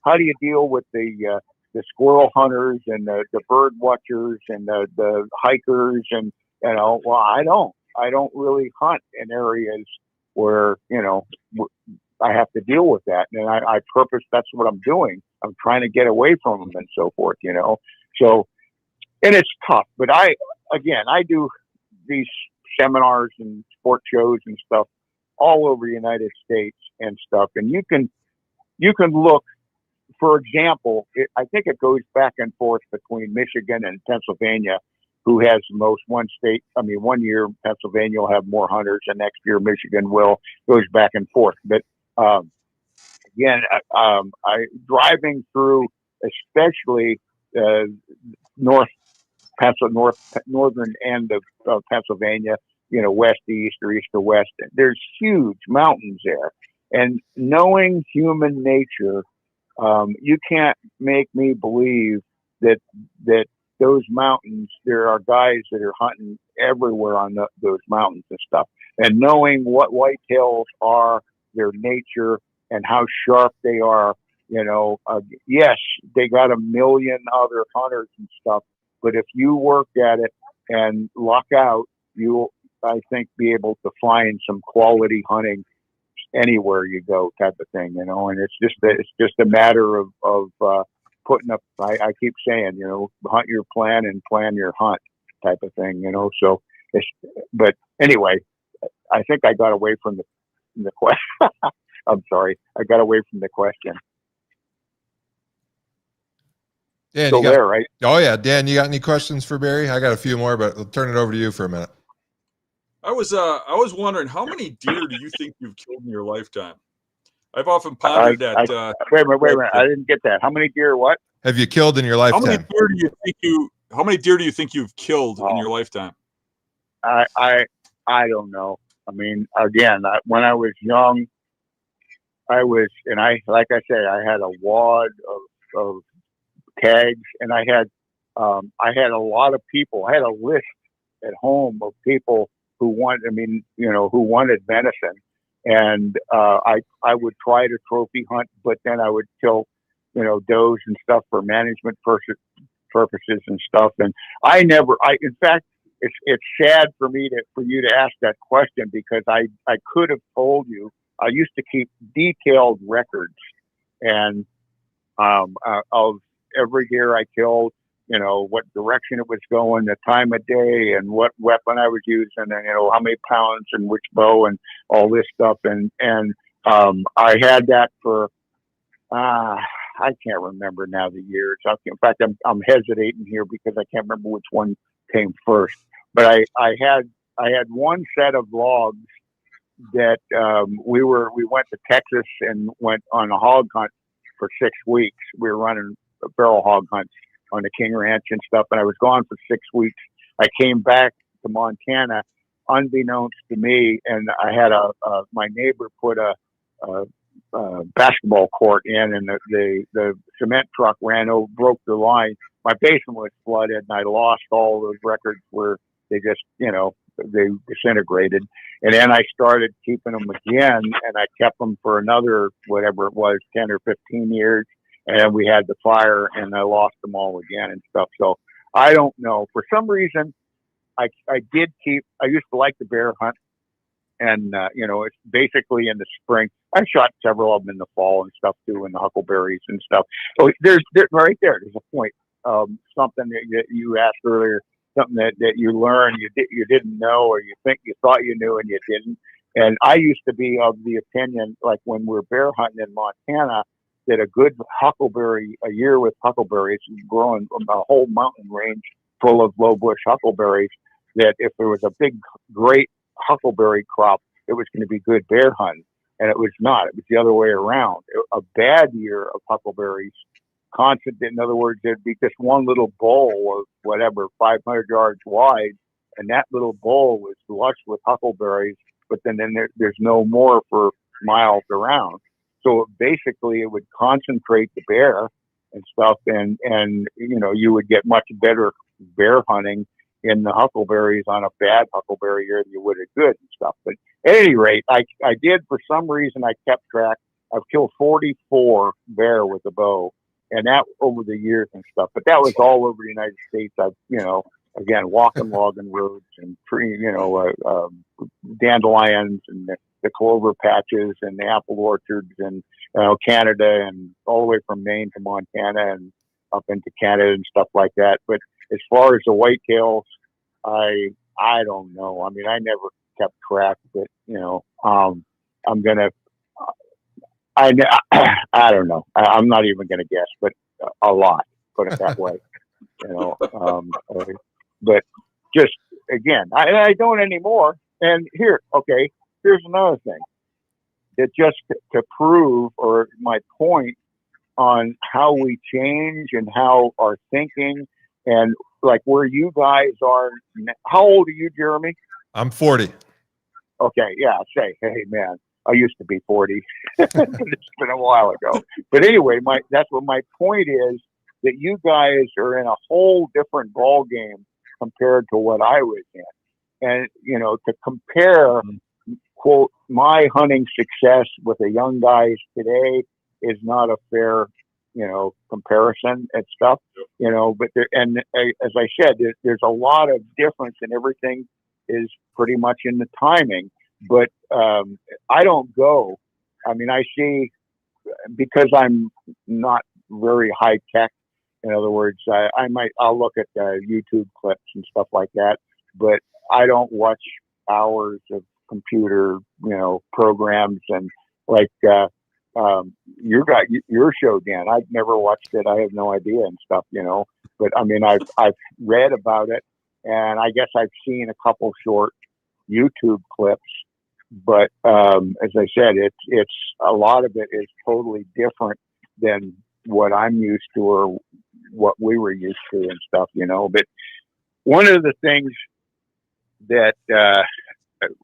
how do you deal with the squirrel hunters and the bird watchers and the hikers, and, well, I don't really hunt in areas where, I have to deal with that. And I purpose, that's what I'm doing. I'm trying to get away from them and so forth, so, and it's tough, but I do these seminars and sport shows and stuff all over the United States and stuff. And you can look, for example, I think it goes back and forth between Michigan and Pennsylvania, who has the most. One year Pennsylvania will have more hunters, and next year Michigan will. Goes back and forth. But again, I driving through, especially northern end of Pennsylvania, west to east or east to west. There's huge mountains there, and knowing human nature, you can't make me believe that those mountains, there are guys that are hunting everywhere on those mountains and stuff, and knowing what whitetails are, their nature, and how sharp they are. Yes, they got a million other hunters and stuff, but if you work at it and luck out, you'll, I think, be able to find some quality hunting anywhere you go, type of thing, and it's just a matter of putting up, I keep saying, hunt your plan and plan your hunt, type of thing, so but anyway, I think I got away from the question. I'm sorry, I got away from the question. Dan, Still there, right? Oh yeah, Dan, you got any questions for Barry? I got a few more, but I'll turn it over to you for a minute. I was wondering, how many deer do you think you've killed in your lifetime? I've often pondered that. Wait a minute. I didn't get that. How many deer? What have you killed in your lifetime? How many deer do you think you've killed in your lifetime? I don't know. I mean, again, when I was young, like I say, I had a wad of tags, and I had a lot of people. I had a list at home of people who wanted venison, and I would try to trophy hunt, but then I would kill, does and stuff for management purposes and stuff. And in fact, it's sad for you to ask that question, because I could have told you. I used to keep detailed records, and of every deer I killed, what direction it was going, the time of day, and what weapon I was using, and how many pounds and which bow and all this stuff. And I had that for I can't remember now the years. In fact, I'm hesitating here because I can't remember which one came first. But I had one set of logs that we went to Texas and went on a hog hunt for 6 weeks. We were running barrel hog hunts on the King Ranch and stuff, and I was gone for 6 weeks. I came back to Montana unbeknownst to me, and I had my neighbor put a basketball court in, and the cement truck ran over, broke the line. My basement was flooded, and I lost all those records where they just, they disintegrated. And then I started keeping them again, and I kept them for another, whatever it was, 10 or 15 years. And we had the fire, and I lost them all again and stuff. So I don't know. For some reason, I used to like the bear hunt. And, it's basically in the spring. I shot several of them in the fall and stuff too, and the huckleberries and stuff. So there's right there. There's a point. Something that you asked earlier. something that you learn you didn't know, or you thought you knew and you didn't. And I used to be of the opinion, like when we're bear hunting in Montana, that a good a year with huckleberries, growing a whole mountain range full of low bush huckleberries, that if there was a big, great huckleberry crop, it was going to be good bear hunting. And it was not. It was the other way around. A bad year of huckleberries, constant. In other words, there'd be just one little bowl of whatever, 500 yards wide, and that little bowl was lush with huckleberries, but then there's no more for miles around. So basically it would concentrate the bear and stuff, and you would get much better bear hunting in the huckleberries on a bad huckleberry year than you would a good and stuff. But at any rate, I did, for some reason, I kept track. I've killed 44 bear with a bow, and that over the years and stuff. But that was all over the United States. I've, again, walking logging roads and dandelions and the clover patches and the apple orchards and Canada, and all the way from Maine to Montana and up into Canada and stuff like that. But as far as the whitetails, I don't know. I mean, I never kept track, but I'm gonna. I don't know. I'm not even gonna guess, but a lot. Put it that way. But just again, I don't anymore. And here's another thing that just to prove, or my point on how we change and how our thinking, and like where you guys are. How old are you, Jeremy? I'm 40. Okay, yeah. Hey man, I used to be 40. It's been a while ago. But anyway, that's what my point is, that you guys are in a whole different ball game compared to what I was in. And, to compare, quote, my hunting success with the young guys today is not a fair, comparison and stuff, but as I said, there's a lot of difference, and everything is pretty much in the timing. But I don't go. I mean, I see, because I'm not very high tech. In other words, I'll look at YouTube clips and stuff like that, but I don't watch hours of computer, programs, and like your show, Dan. I've never watched it. I have no idea and stuff, But I mean, I've read about it, and I guess I've seen a couple short YouTube clips. But as I said, it's a lot of it is totally different than what I'm used to, or what we were used to and stuff, But one of the things that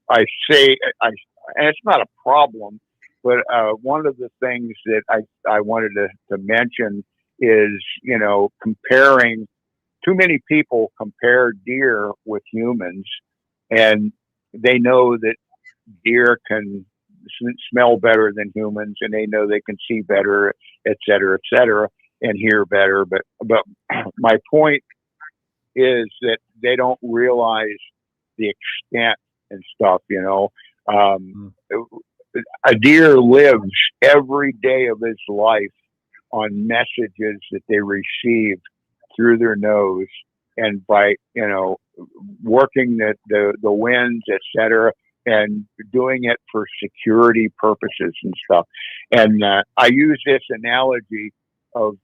I say, and it's not a problem, but one of the things that I wanted to mention is, comparing. Too many people compare deer with humans, and they know that deer can smell better than humans, and they know they can see better, et cetera, and hear better. But my point is that they don't realize the extent and stuff, A deer lives every day of his life on messages that they receive through their nose, and by, working the winds, et cetera, and doing it for security purposes and stuff. And I use this analogy of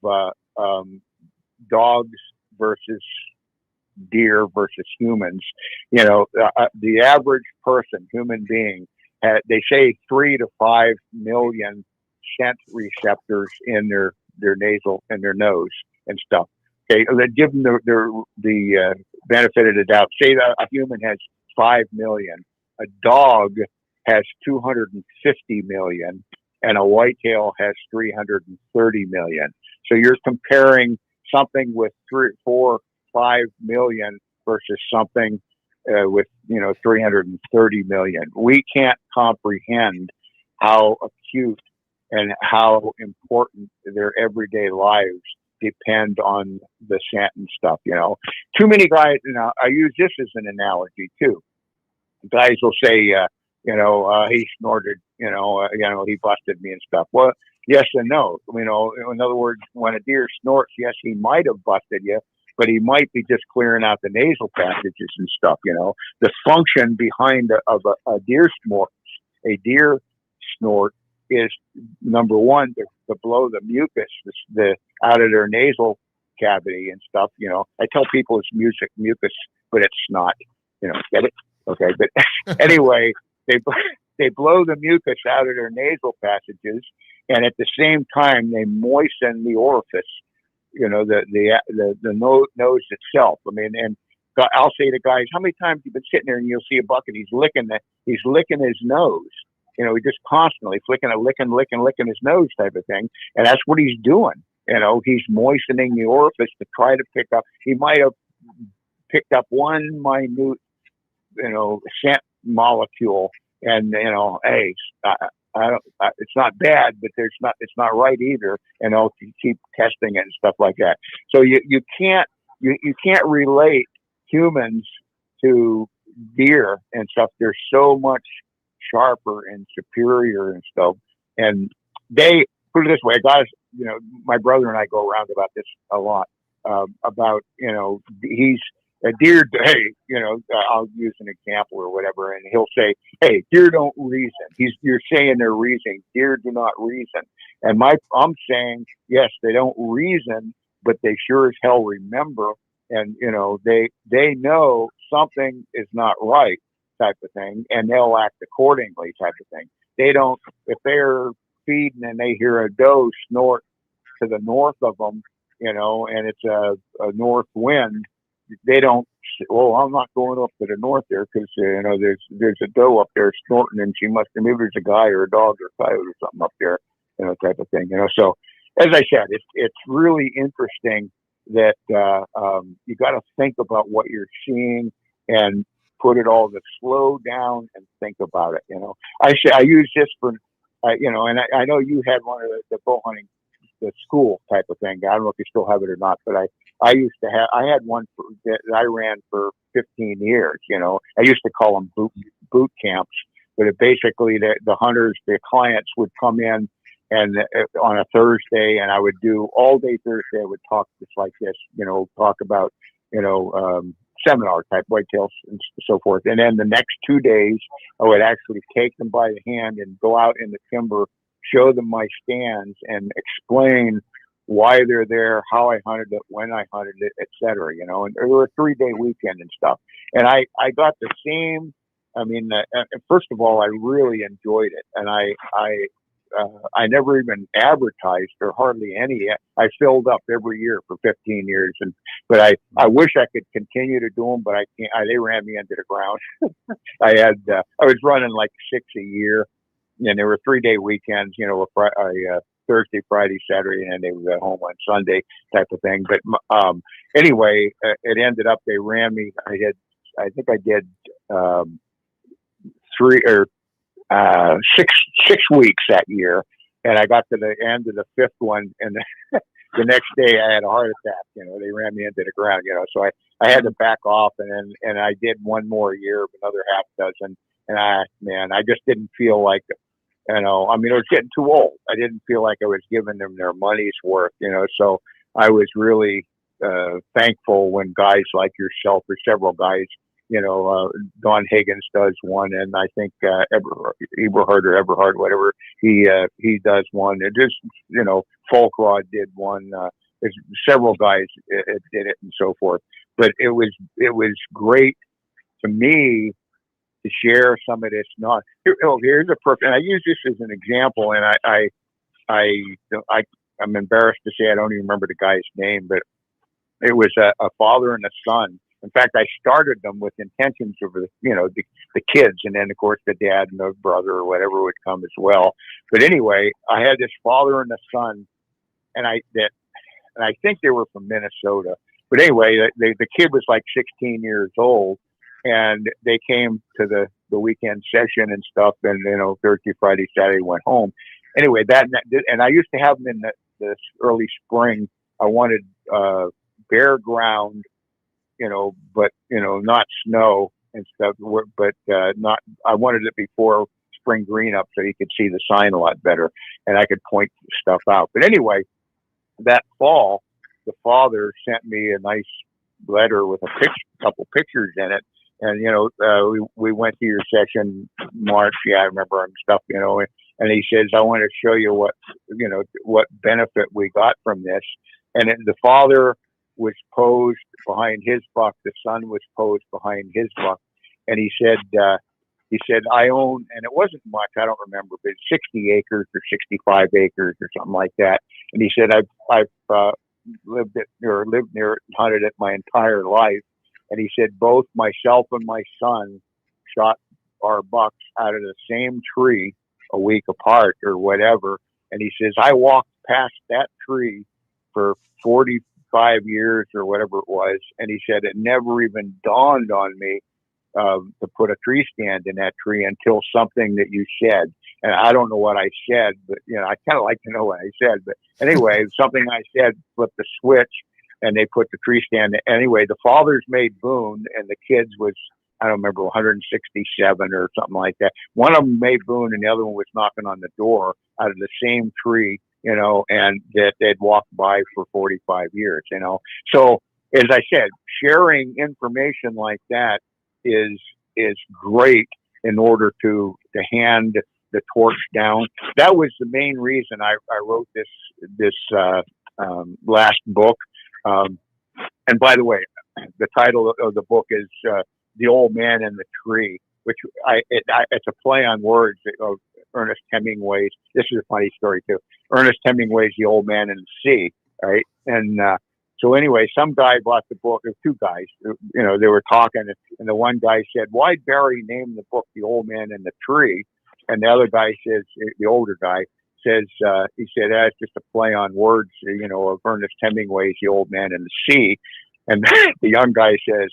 dogs versus deer versus humans. The average person, human being, they say 3 to 5 million scent receptors in their nasal, in their nose and stuff. Okay, give them the benefit of the doubt. Say that a human has 5 million. A dog has 250 million, and a whitetail has 330 million. So you're comparing something with 3, 4, 5 million versus something with 330 million. We can't comprehend how acute and how important their everyday lives depend on the scent and stuff. Too many guys. I use this as an analogy too. Guys will say, he snorted, he busted me and stuff. Well, yes and no. In other words, when a deer snorts, yes, he might have busted you, but he might be just clearing out the nasal passages and stuff. The function behind a deer snort is, number one, to blow the mucus out of their nasal cavity and stuff. I tell people it's mucus, but it's not. Get it? Okay, but anyway, they blow the mucus out of their nasal passages, and at the same time they moisten the orifice. The nose itself. I mean, and I'll say to guys, how many times you've been sitting there and you'll see a buck and he's licking his nose. He just constantly licking his nose type of thing, and that's what he's doing. He's moistening the orifice to try to pick up. He might have picked up one minute, scent molecule, and hey, it's not bad, but it's not right either, and I'll keep testing it and stuff like that. So you can't relate humans to deer and stuff. They're so much sharper and superior and stuff. And they put it this way, guys. My brother and I go around about this a lot. About he's a deer. Hey, I'll use an example or whatever, and he'll say, "Hey, deer don't reason." You're saying they're reasoning. Deer do not reason. And I'm saying, yes, they don't reason, but they sure as hell remember, and they know something is not right, type of thing, and they'll act accordingly, type of thing. They don't, if they're feeding and they hear a doe snort to the north of them, and it's a north wind, they don't, well, I'm not going up to the north there because there's a doe up there snorting, and she must have, maybe there's a guy or a dog or a coyote or something up there, type of thing. So as I said, it's really interesting that you got to think about what you're seeing and put it all to slow down and think about it. I use this for, and I know you had one of the bow hunting, the school type of thing. I don't know if you still have it or not, but I had one that I ran for 15 years. I used to call them boot camps, but basically the hunters, the clients would come in and on a Thursday, and I would do all day Thursday. I would talk just like this, talk about, seminar type whitetails and so forth. And then the next 2 days, I would actually take them by the hand and go out in the timber, show them my stands, and explain why they're there, how I hunted it, when I hunted it, etc. And there were a 3-day weekend and stuff. And I got the same. I mean, first of all, I really enjoyed it, and I never even advertised or hardly any. I filled up every year for 15 years, but I wish I could continue to do them, but I can't. They ran me into the ground. I was running like 6 a year, and there were 3-day weekends. Thursday, Friday, Saturday, and they would go home on Sunday, type of thing. But anyway, it ended up they ran me. I think I did 6 weeks that year, and I got to the end of the 5th one, and the next day I had a heart attack. They ran me into the ground. So I had to back off, and I did one more year of another half dozen, and I just didn't feel like, I was getting too old. I didn't feel like I was giving them their money's worth. So I was really thankful when guys like yourself, or several guys, Don Higgins does one, and I think Eberhard, whatever, he does one. It just, Folkrod did one. There's several guys did it and so forth. But it was great to me to share some of this. Here's a perfect. And I use this as an example, and I'm embarrassed to say I don't even remember the guy's name, but it was a father and a son. In fact, I started them with intentions of the kids, and then of course the dad and the brother or whatever would come as well. But anyway, I had this father and a son, and I think they were from Minnesota. But anyway, the kid was like 16 years old, and they came to the weekend session and stuff, and Thursday, Friday, Saturday went home. Anyway, and I used to have them in the early spring. I wanted bare ground, but not snow and stuff. But not. I wanted it before spring green up, so you could see the sign a lot better, and I could point stuff out. But anyway, that fall, the father sent me a nice letter with a couple pictures in it. And, you know, we went to your session, March. Yeah, I remember and stuff, you know, and he says, I want to show you what benefit we got from this. And the father was posed behind his buck. The son was posed behind his buck. And he said, I own, and it wasn't much, I don't remember, but 60 acres or 65 acres or something like that. And he said, I've lived near it, hunted it my entire life. And he said, both myself and my son shot our bucks out of the same tree a week apart or whatever. And he says, I walked past that tree for 45 years or whatever it was. And he said, it never even dawned on me to put a tree stand in that tree until something that you said. And I don't know what I said, but, you know, I kind of like to know what I said. But anyway, something I said flipped the switch. And they put the tree stand. Anyway, the fathers made Boone, and the kids was, I don't remember, 167 or something like that. One of them made Boone, and the other one was knocking on the door out of the same tree, you know, and that they'd walked by for 45 years, you know. So, as I said, sharing information like that is great in order to hand the torch down. That was the main reason I wrote this last book. And by the way, the title of the book is The Old Man and the Tree, which it's a play on words of Ernest Hemingway's. This is a funny story too. Ernest Hemingway's The Old Man and the Sea, right? And so anyway, some guy bought the book. There were two guys, you know, they were talking, and the one guy said, "Why'd Barry name the book The Old Man and the Tree?" And the other guy says, the older guy says, he said, that's just a play on words, you know, of Ernest Hemingway's The Old Man and the Sea. And the young guy says,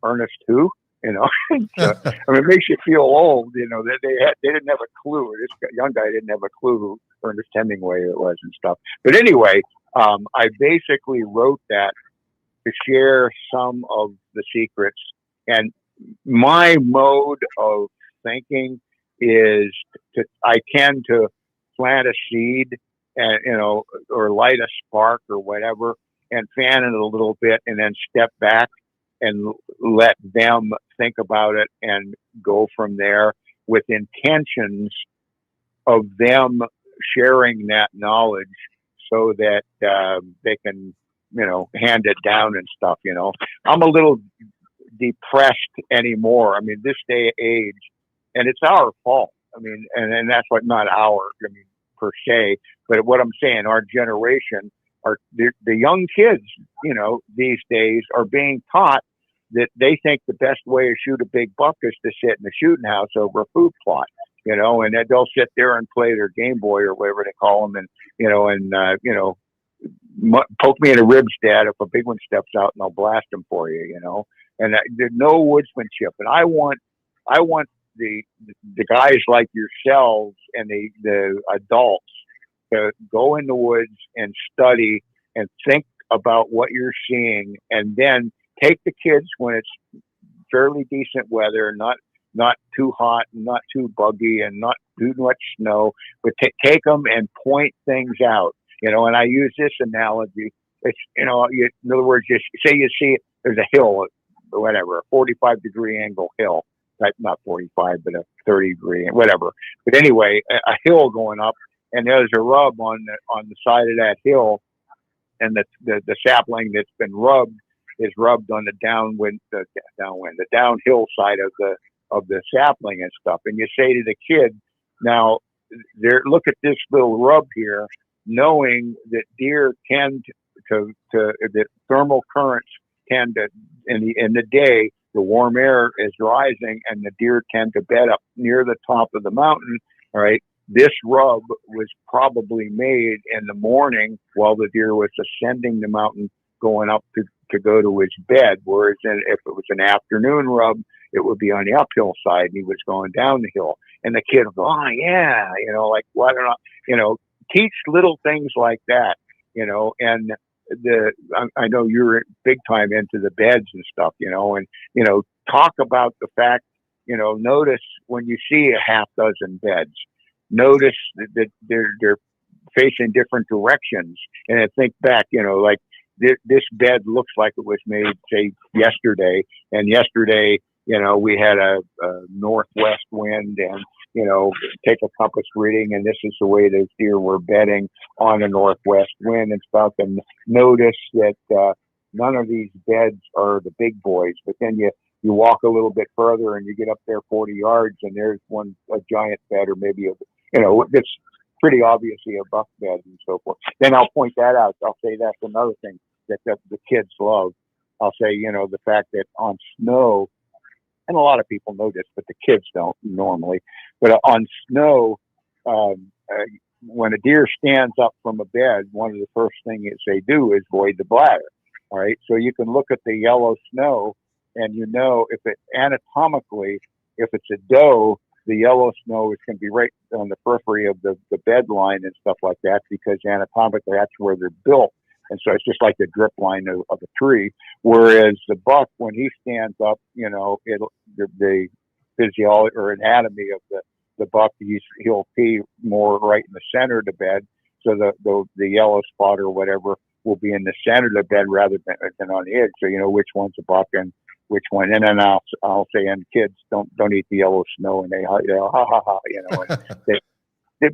Ernest who? You know, so, I mean, it makes you feel old, you know, they didn't have a clue. This young guy didn't have a clue who Ernest Hemingway was and stuff. But anyway, I basically wrote that to share some of the secrets. And my mode of thinking is I tend to plant a seed and, you know, or light a spark or whatever and fan it a little bit and then step back and let them think about it and go from there with intentions of them sharing that knowledge so that they can, you know, hand it down and stuff, you know. I'm a little depressed anymore. I mean, this day and age, and it's our fault. I mean, and that's what, not our, I mean, per se, but what I'm saying, our generation, the young kids, you know, these days are being taught that they think the best way to shoot a big buck is to sit in the shooting house over a food plot, you know, and they'll sit there and play their Game Boy or whatever they call them, and you know, poke me in the ribs, Dad, if a big one steps out, and I'll blast them for you, you know. And there's no woodsmanship, and I want the guys like yourselves and the adults to go in the woods and study and think about what you're seeing, and then take the kids when it's fairly decent weather, not too hot, not too buggy, and not too much snow, but take them and point things out, you know. And I use this analogy. It's, you know, in other words, just say you see there's a hill, or whatever, a 45-degree angle hill. Not 45, but a 30-degree, whatever. But anyway, a hill going up, and there's a rub on the side of that hill, and the sapling that's been rubbed is rubbed on the downhill side of the sapling and stuff. And you say to the kid, now, look at this little rub here, knowing that deer tend that thermal currents tend to, in the day, the warm air is rising and the deer tend to bed up near the top of the mountain. All right. This rub was probably made in the morning while the deer was ascending the mountain, going up to go to his bed. Whereas if it was an afternoon rub, it would be on the uphill side and he was going down the hill. And the kid would go, oh yeah, you know, like, why don't I, you know, teach little things like that, you know. And I know you're big time into the beds and stuff, you know, and, you know, talk about the fact, you know, notice when you see a half dozen beds, notice that they're facing different directions. And I think back, you know, like this bed looks like it was made, say, yesterday, and yesterday, we had a northwest wind, and take a compass reading, and this is the way those deer were bedding on a northwest wind and stuff. And notice that none of these beds are the big boys, but then you walk a little bit further and you get up there 40 yards, and there's a giant bed, or maybe it's pretty obviously a buck bed and so forth. Then I'll point that out. I'll say that's another thing that the kids love. I'll say, the fact that on snow, and a lot of people know this, but the kids don't normally, but on snow, when a deer stands up from a bed, one of the first things they do is void the bladder. All right. So you can look at the yellow snow, and if it anatomically, if it's a doe, the yellow snow is going to be right on the periphery of the bed line and stuff like that, because anatomically that's where they're built. And so it's just like the drip line of a tree. Whereas the buck, when he stands up, the physiology or anatomy of the buck, he'll pee more right in the center of the bed. So the yellow spot or whatever will be in the center of the bed rather than on the edge. So which one's a buck and which one. And then I'll say, and kids don't eat the yellow snow, and they ha ha ha,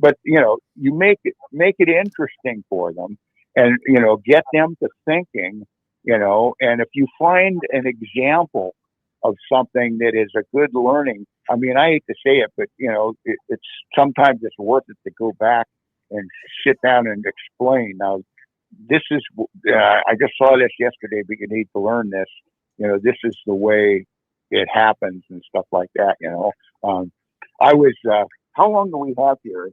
but you make it interesting for them, and get them to thinking, and if you find an example of something that is a good learning, I mean, I hate to say it, but it's sometimes it's worth it to go back and sit down and explain. Now, this is I just saw this yesterday, but you need to learn this. This is the way it happens and stuff like that. I was. How long do we have here?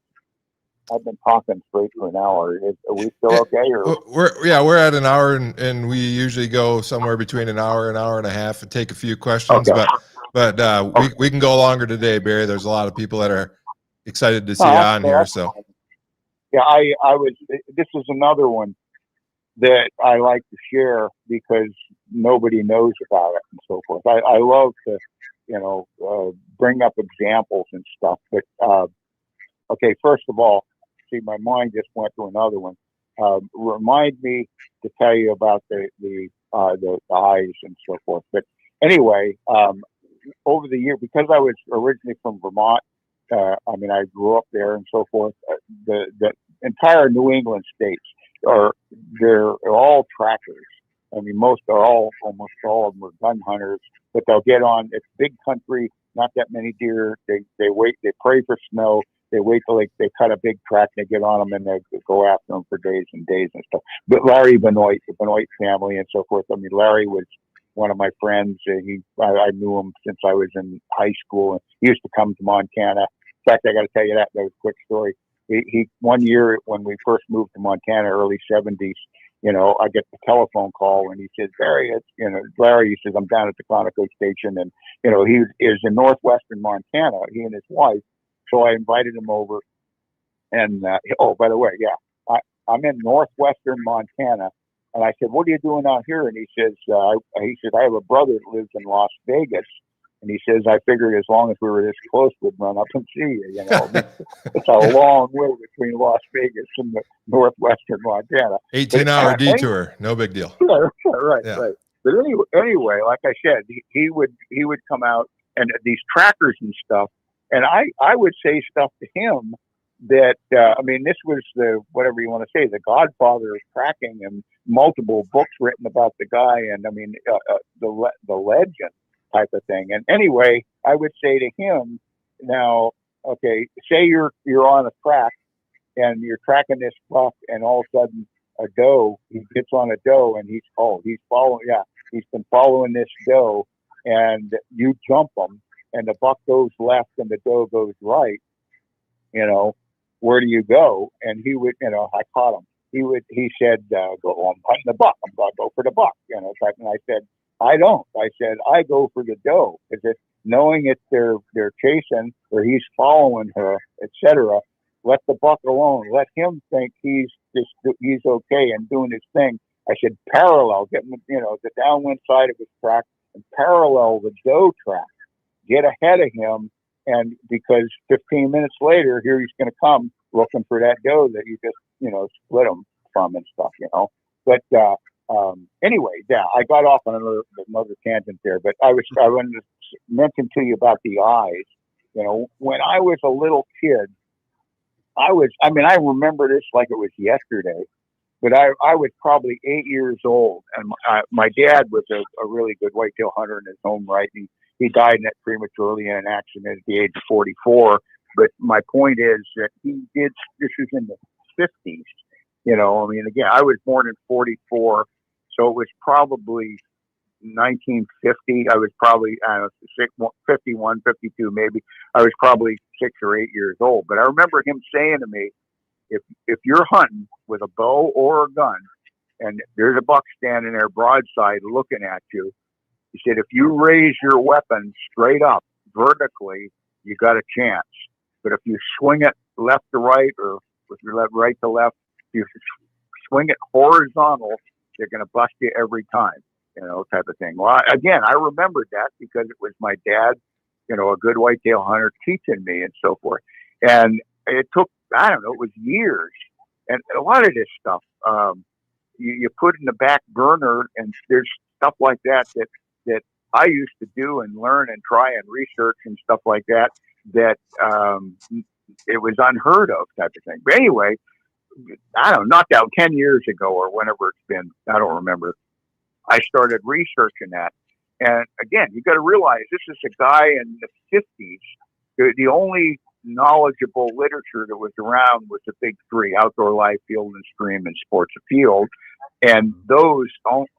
I've been talking straight for an hour. Are we still okay? Or we're at an hour, and we usually go somewhere between an hour and a half and take a few questions. Okay. But Okay. we can go longer today, Barry. There's a lot of people that are excited to see you on here. So yeah, I was. This is another one that I like to share because nobody knows about it and so forth. I love to bring up examples and stuff. But okay, first of all, see, my mind just went to another one. Remind me to tell you about the eyes and so forth. But anyway, over the year, because I was originally from Vermont, I grew up there and so forth. The entire New England states they're all trackers. I mean, almost all of them are gun hunters, but they'll get on. It's big country, not that many deer. They wait. They pray for snow. They wait till they cut a big track, and they get on them, and they go after them for days and days and stuff. But Larry Benoit, the Benoit family and so forth. I mean, Larry was one of my friends. I knew him since I was in high school, and he used to come to Montana. In fact, I got to tell you that was a quick story. He 1 year when we first moved to Montana, early 70s, I get the telephone call, and he says, Barry, Larry, he says, I'm down at the Conoco station, and he is in northwestern Montana, he and his wife. So I invited him over, and oh, by the way, yeah, I'm in northwestern Montana, and I said, what are you doing out here? And he says, I have a brother that lives in Las Vegas, and he says, I figured as long as we were this close, we'd run up and see you. It's a long way between Las Vegas and the northwestern Montana. 18-hour detour, no big deal. Right. But anyway, like I said, he would come out, and these trackers and stuff. And I would say stuff to him that, this was whatever you want to say, the godfather of tracking, and multiple books written about the guy, and the legend type of thing. And anyway, I would say to him, now, okay, say you're on a track and you're tracking this buck, and all of a sudden a doe, he gets on a doe, and he's been following this doe, and you jump him, and the buck goes left and the doe goes right, where do you go? And he would, I caught him. He said, I'm hunting the buck. I'm going to go for the buck, And I said, I don't. I said, I go for the doe, because knowing it's they're chasing, or he's following her, etc. Let the buck alone. Let him think he's okay and doing his thing. I said, parallel, get the downwind side of his track and parallel the doe track. Get ahead of him, and because 15 minutes later, here he's going to come looking for that doe that you just, split him from and stuff, But Anyway, yeah, I got off on another tangent there, but I wanted to mention to you about the eyes. You know, when I was a little kid, I remember this like it was yesterday, but I was probably 8 years old, and my dad was a really good whitetail hunter in his own right. He died in it prematurely in an accident at the age of 44. But my point is that he did, this was in the 50s. You know, I mean, again, I was born in 44, so it was probably 1950. I was probably, I don't know, 51, 52 maybe. I was probably 6 or 8 years old. But I remember him saying to me, if you're hunting with a bow or a gun, and there's a buck standing there broadside looking at you, he said, if you raise your weapon straight up, vertically, you got a chance. But if you swing it left to right, or if you're right to left, if you swing it horizontal, they're going to bust you every time, you know, type of thing. Well, again, I remembered that because it was my dad, you know, a good whitetail hunter, teaching me and so forth. And it took, I don't know, it was years. And a lot of this stuff, you put in the back burner, and there's stuff like that I used to do and learn and try and research and stuff like that, it was unheard of type of thing. But anyway, I don't know, not that 10 years ago or whenever it's been, I don't remember, I started researching that. And again, you got to realize this is a guy in the 50s. The only knowledgeable literature that was around was the big three: outdoor life, field and stream, and sports afield. And those,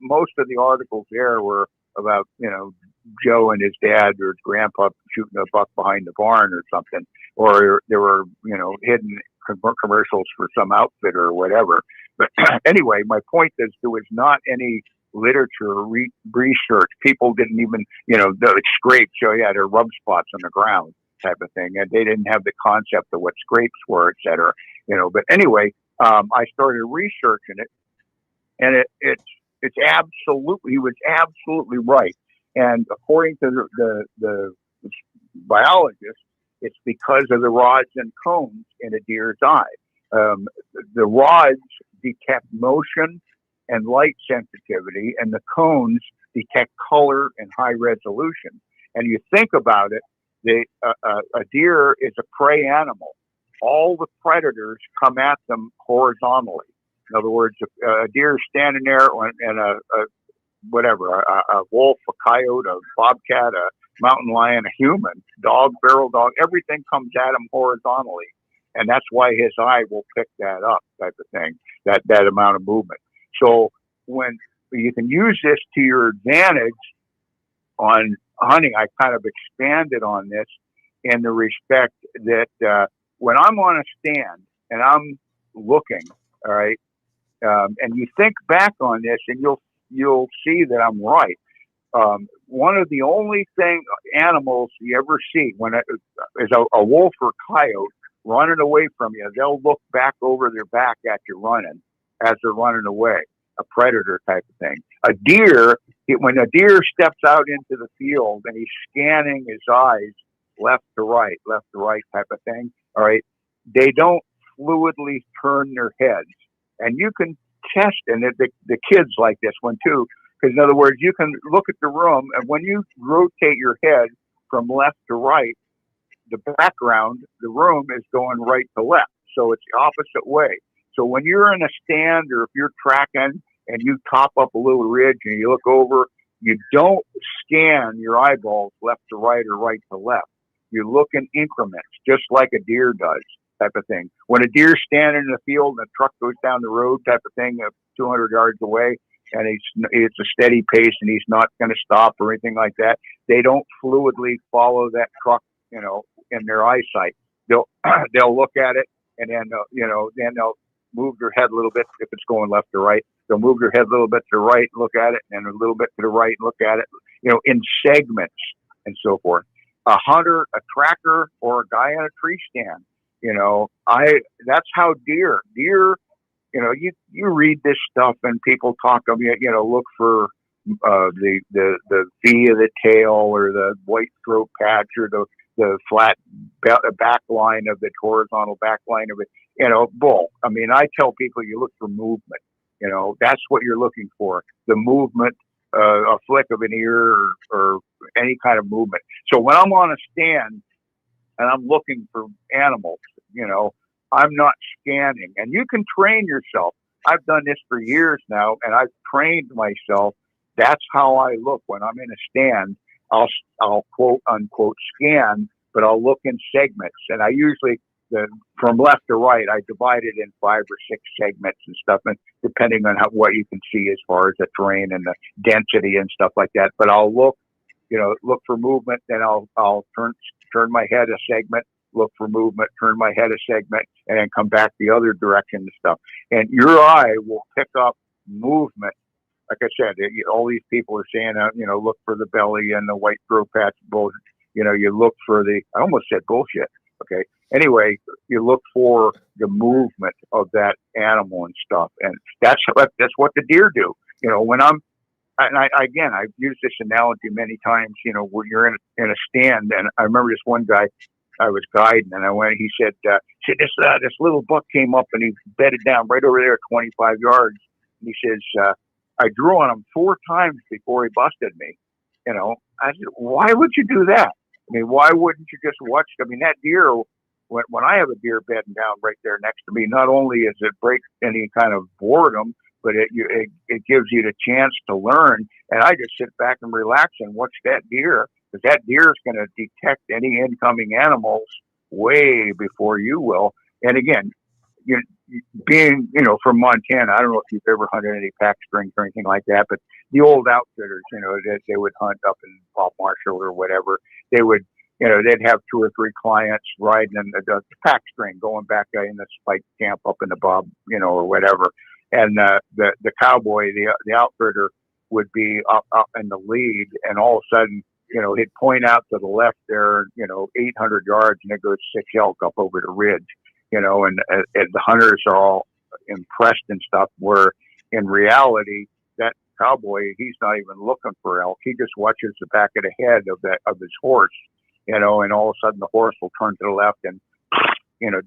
most of the articles there were about, you know, Joe and his dad or his grandpa shooting a buck behind the barn or something, or there were, you know, hidden commercials for some outfitter or whatever. But anyway, my point is there was not any literature research. People didn't even, you know, the scrapes, so you had their rub spots on the ground type of thing, and they didn't have the concept of what scrapes were, et cetera, you know. But anyway, I started researching it, and it's absolutely, he was absolutely right. And according to the biologist, it's because of the rods and cones in a deer's eye. The rods detect motion and light sensitivity, and the cones detect color and high resolution. And you think about it, a deer is a prey animal. All the predators come at them horizontally. In other words, a deer is standing there, and a wolf, a coyote, a bobcat, a mountain lion, a human, dog, feral dog, everything comes at him horizontally. And that's why his eye will pick that up, type of thing, that amount of movement. So when you can use this to your advantage on hunting, I kind of expanded on this in the respect that when I'm on a stand and I'm looking, all right, and you think back on this, and you'll see that I'm right. One of the only animals you ever see when it is a wolf or coyote running away from you, they'll look back over their back at you running as they're running away, a predator type of thing. A deer, when a deer steps out into the field and he's scanning his eyes left to right type of thing, all right, they don't fluidly turn their heads. And you can test, and the kids like this one too, because in other words, you can look at the room, and when you rotate your head from left to right, the background, the room is going right to left. So it's the opposite way. So when you're in a stand, or if you're tracking and you top up a little ridge and you look over, you don't scan your eyeballs left to right or right to left. You look in increments, just like a deer does, type of thing. When a deer's standing in the field and a truck goes down the road, type of thing, 200 yards away, and it's a steady pace and he's not going to stop or anything like that, they don't fluidly follow that truck, you know, in their eyesight. They'll look at it, and then then they'll move their head a little bit if it's going left or right. They'll move their head a little bit to the right, look at it, and a little bit to the right, look at it, you know, in segments and so forth. A hunter, a tracker, or a guy on a tree stand, you know, that's how deer, you know, you read this stuff and people talk of, you know, look for the V of the tail, or the white throat patch, or the flat back line of the horizontal back line of it, you know, bull. I mean, I tell people you look for movement. That's what you're looking for. The movement, a flick of an ear or any kind of movement. So when I'm on a stand and I'm looking for animals, I'm not scanning. And you can train yourself. I've done this for years now, and I've trained myself. That's how I look when I'm in a stand. I'll quote unquote scan, but I'll look in segments. And I usually, from left to right, I divide it in 5 or 6 segments and stuff, and depending on what you can see as far as the terrain and the density and stuff like that. But I'll look for movement, then I'll turn my head a segment, look for movement, turn my head a segment, and then come back the other direction and stuff. And your eye will pick up movement. Like I said, all these people are saying, look for the belly and the white throat patch. You look for I almost said bullshit. Okay. Anyway, you look for the movement of that animal and stuff. And that's what the deer do. When I've used this analogy many times, where you're in a stand. And I remember this one guy I was guiding, and he said, this little buck came up and he bedded down right over there, 25 yards. And he says, I drew on him 4 times before he busted me. I said, why would you do that? I mean, why wouldn't you just watch? I mean, that deer, when I have a deer bedding down right there next to me, not only is it break any kind of boredom, but it gives you the chance to learn. And I just sit back and relax and watch that deer, because that deer is going to detect any incoming animals way before you will. And again, being, from Montana, I don't know if you've ever hunted any pack strings or anything like that, but the old outfitters, they would hunt up in Bob Marshall or whatever. They would, they'd have 2 or 3 clients riding in the pack string, going back in the spike camp up in the Bob, or whatever. And the cowboy, the outfitter, would be up in the lead, and all of a sudden, he'd point out to the left there, 800 yards, and it goes 6 elk up over the ridge. And the hunters are all impressed and stuff, where in reality, that cowboy, he's not even looking for elk. He just watches the back of the head of his horse, and all of a sudden the horse will turn to the left and,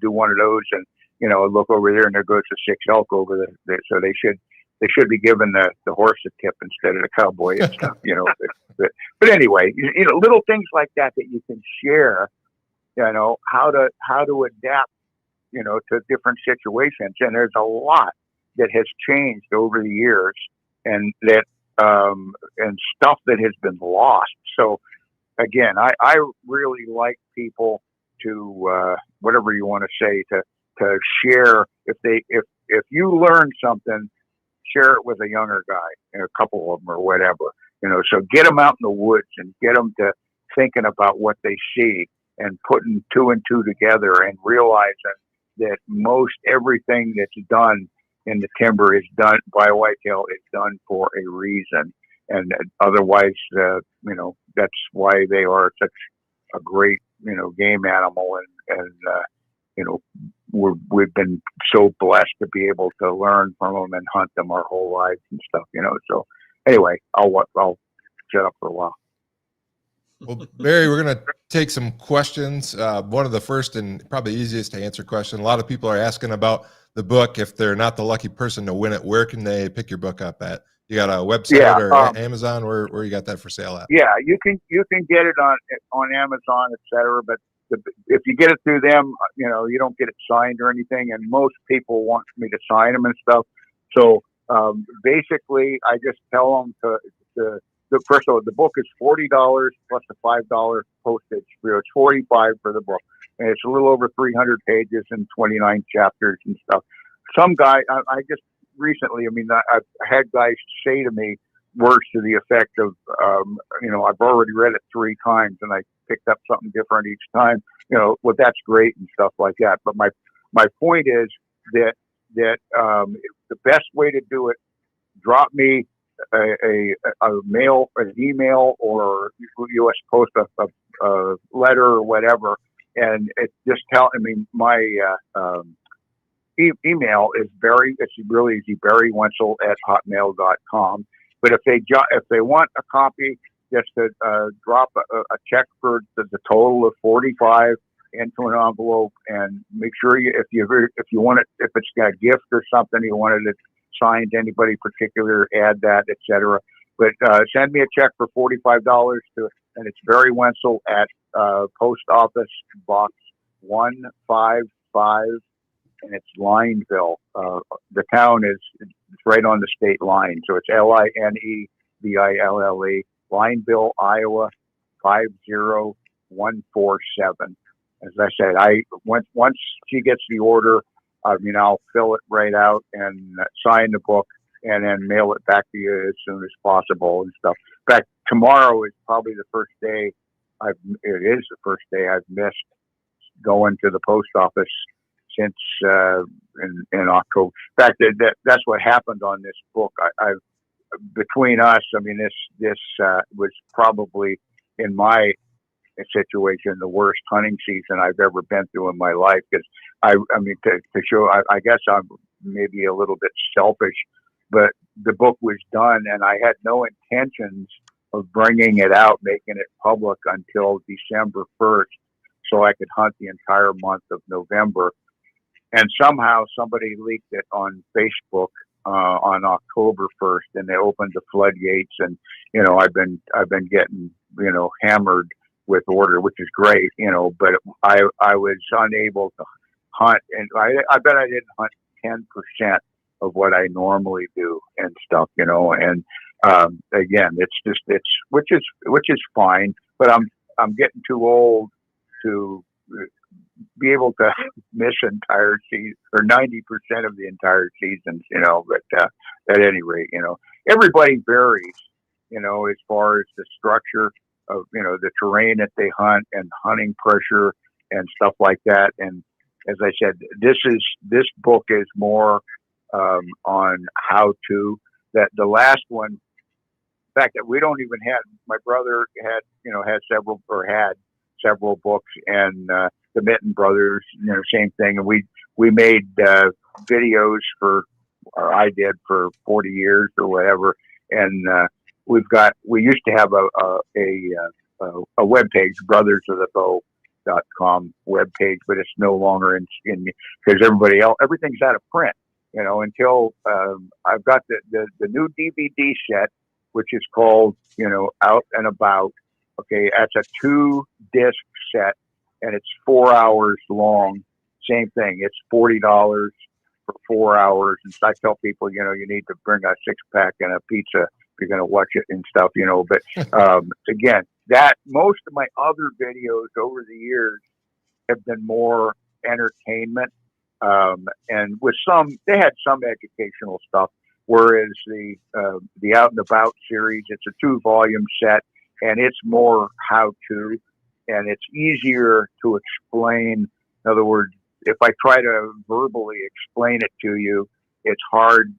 do one of those, and, look over there, and there goes the 6 elk over there. So they should be giving the horse a tip instead of the cowboy and stuff, But anyway, little things like that you can share, how to adapt, to different situations. And there's a lot that has changed over the years, and that, and stuff that has been lost. So again, I really like people to, whatever you want to say, to share. If you learn something, share it with a younger guy, a couple of them or whatever, so get them out in the woods and get them to thinking about what they see and putting 2 and 2 together and realizing that most everything that's done in the timber is done by whitetail is done for a reason. And otherwise, that's why they are such a great, game animal. And we've been so blessed to be able to learn from them and hunt them our whole lives and stuff, So anyway, I'll shut up for a while. Well, Barry, we're going to take some questions. One of the first and probably easiest to answer question. A lot of people are asking about the book. If they're not the lucky person to win it, where can they pick your book up at? You got a website or Amazon? Where you got that for sale at? Yeah, you can get it on Amazon, etc. But if you get it through them, you don't get it signed or anything. And most people want me to sign them and stuff. So basically, I just tell them to first of all, the book is $40 plus the $5 postage. It's $45 for the book, and it's a little over 300 pages and 29 chapters and stuff. Some guy, I just recently, I've had guys say to me words to the effect of, I've already read it 3 times and I picked up something different each time. Well, that's great and stuff like that. But my point is that the best way to do it, drop me a mail, an email, or U.S. Post a letter or whatever, and it just my email is it's really easy, Barry Wensel @hotmail.com. But if they want a copy, just to drop a check for the total of $45 into an envelope, and make sure if you want it, if it's got a gift or something you wanted it signs, anybody particular, add that, etc. But send me a check for $45 and it's Barry Wensel at Post Office Box 155, and it's Lineville. The town is it's right on the state line, so it's Lineville, Lineville, Iowa 50147. As I said, once she gets the order, I'll fill it right out and sign the book, and then mail it back to you as soon as possible and stuff. In fact, tomorrow is probably the first day I've missed going to the post office since in October. In fact, that's what happened on this book. I've between us, this was probably, in my situation, the worst hunting season I've ever been through in my life. Because to show, I guess I'm maybe a little bit selfish, but the book was done, and I had no intentions of bringing it out, making it public until December 1st, so I could hunt the entire month of November. And somehow somebody leaked it on Facebook on October 1st, and they opened the floodgates, and I've been getting hammered with order, which is great, but I was unable to hunt, and I bet I didn't hunt 10% of what I normally do and stuff, and again, which is fine, but I'm getting too old to be able to miss entire season or 90% of the entire seasons, but at any rate, everybody varies, as far as the structure of, the terrain that they hunt and hunting pressure and stuff like that. And as I said, this book is more on how to, that the last one, in fact, that we don't even have, my brother had several books, and the Mitten brothers, same thing. And we made videos I did for 40 years or whatever. And we used to have a webpage, brothersofthebow.com webpage, but it's no longer in because everything's out of print, until I've got the new DVD set, which is called, Out and About. Okay, that's a 2-disc set, and it's 4 hours long. Same thing. It's $40 for 4 hours. And I tell people, you need to bring a 6-pack and a pizza if you're going to watch it and stuff, But again, that most of my other videos over the years have been more entertainment, and with they had some educational stuff. Whereas the Out and About series, it's a 2-volume set, and it's more how to, and it's easier to explain. In other words, if I try to verbally explain it to you, it's hard,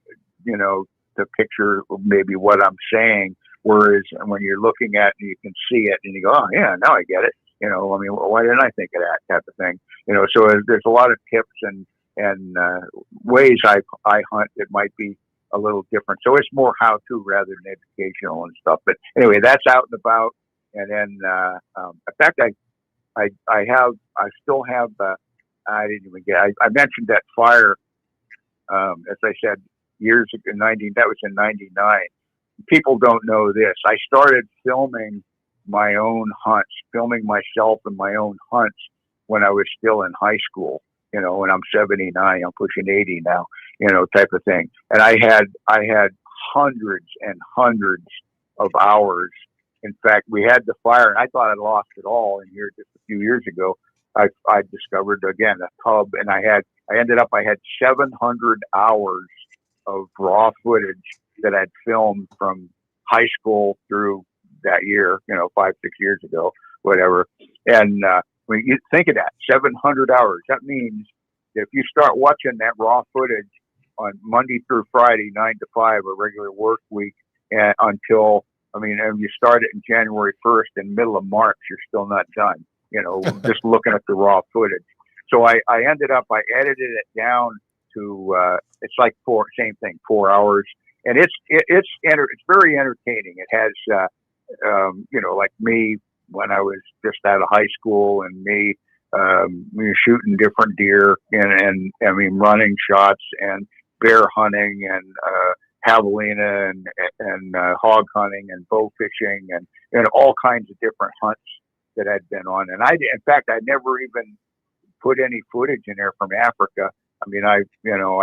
to picture maybe what I'm saying. Whereas when you're looking at it, you can see it and you go, oh yeah, now I get it. Why didn't I think of that type of thing? So there's a lot of tips and ways I hunt that might be a little different. So it's more how to rather than educational and stuff. But anyway, that's Out and About. And then, in fact, I still have, I didn't even get, I mentioned that fire, as I said, years ago, that was in 99. People don't know this. I started filming my own hunts, filming myself and my own hunts when I was still in high school, and I'm 79, I'm pushing 80 now, type of thing. And I had hundreds and hundreds of hours. In fact, we had the fire, and I thought I'd lost it all. And here, just a few years ago, I discovered again a tub, and I had 700 hours of raw footage that I'd filmed from high school through that year, 5-6 years ago, whatever. And when you think of that, 700 hours, that means if you start watching that raw footage on Monday through Friday, 9 to 5, a regular work week, and and you start it in January 1st, and middle of March, you're still not done, just looking at the raw footage. So I ended up, I edited it down to, it's like 4 hours. And it's very entertaining. It has, like me when I was just out of high school, and me, shooting different deer and running shots, and bear hunting and javelina and hog hunting and bow fishing and all kinds of different hunts that I'd been on. And in fact, I never even put any footage in there from Africa. I mean, I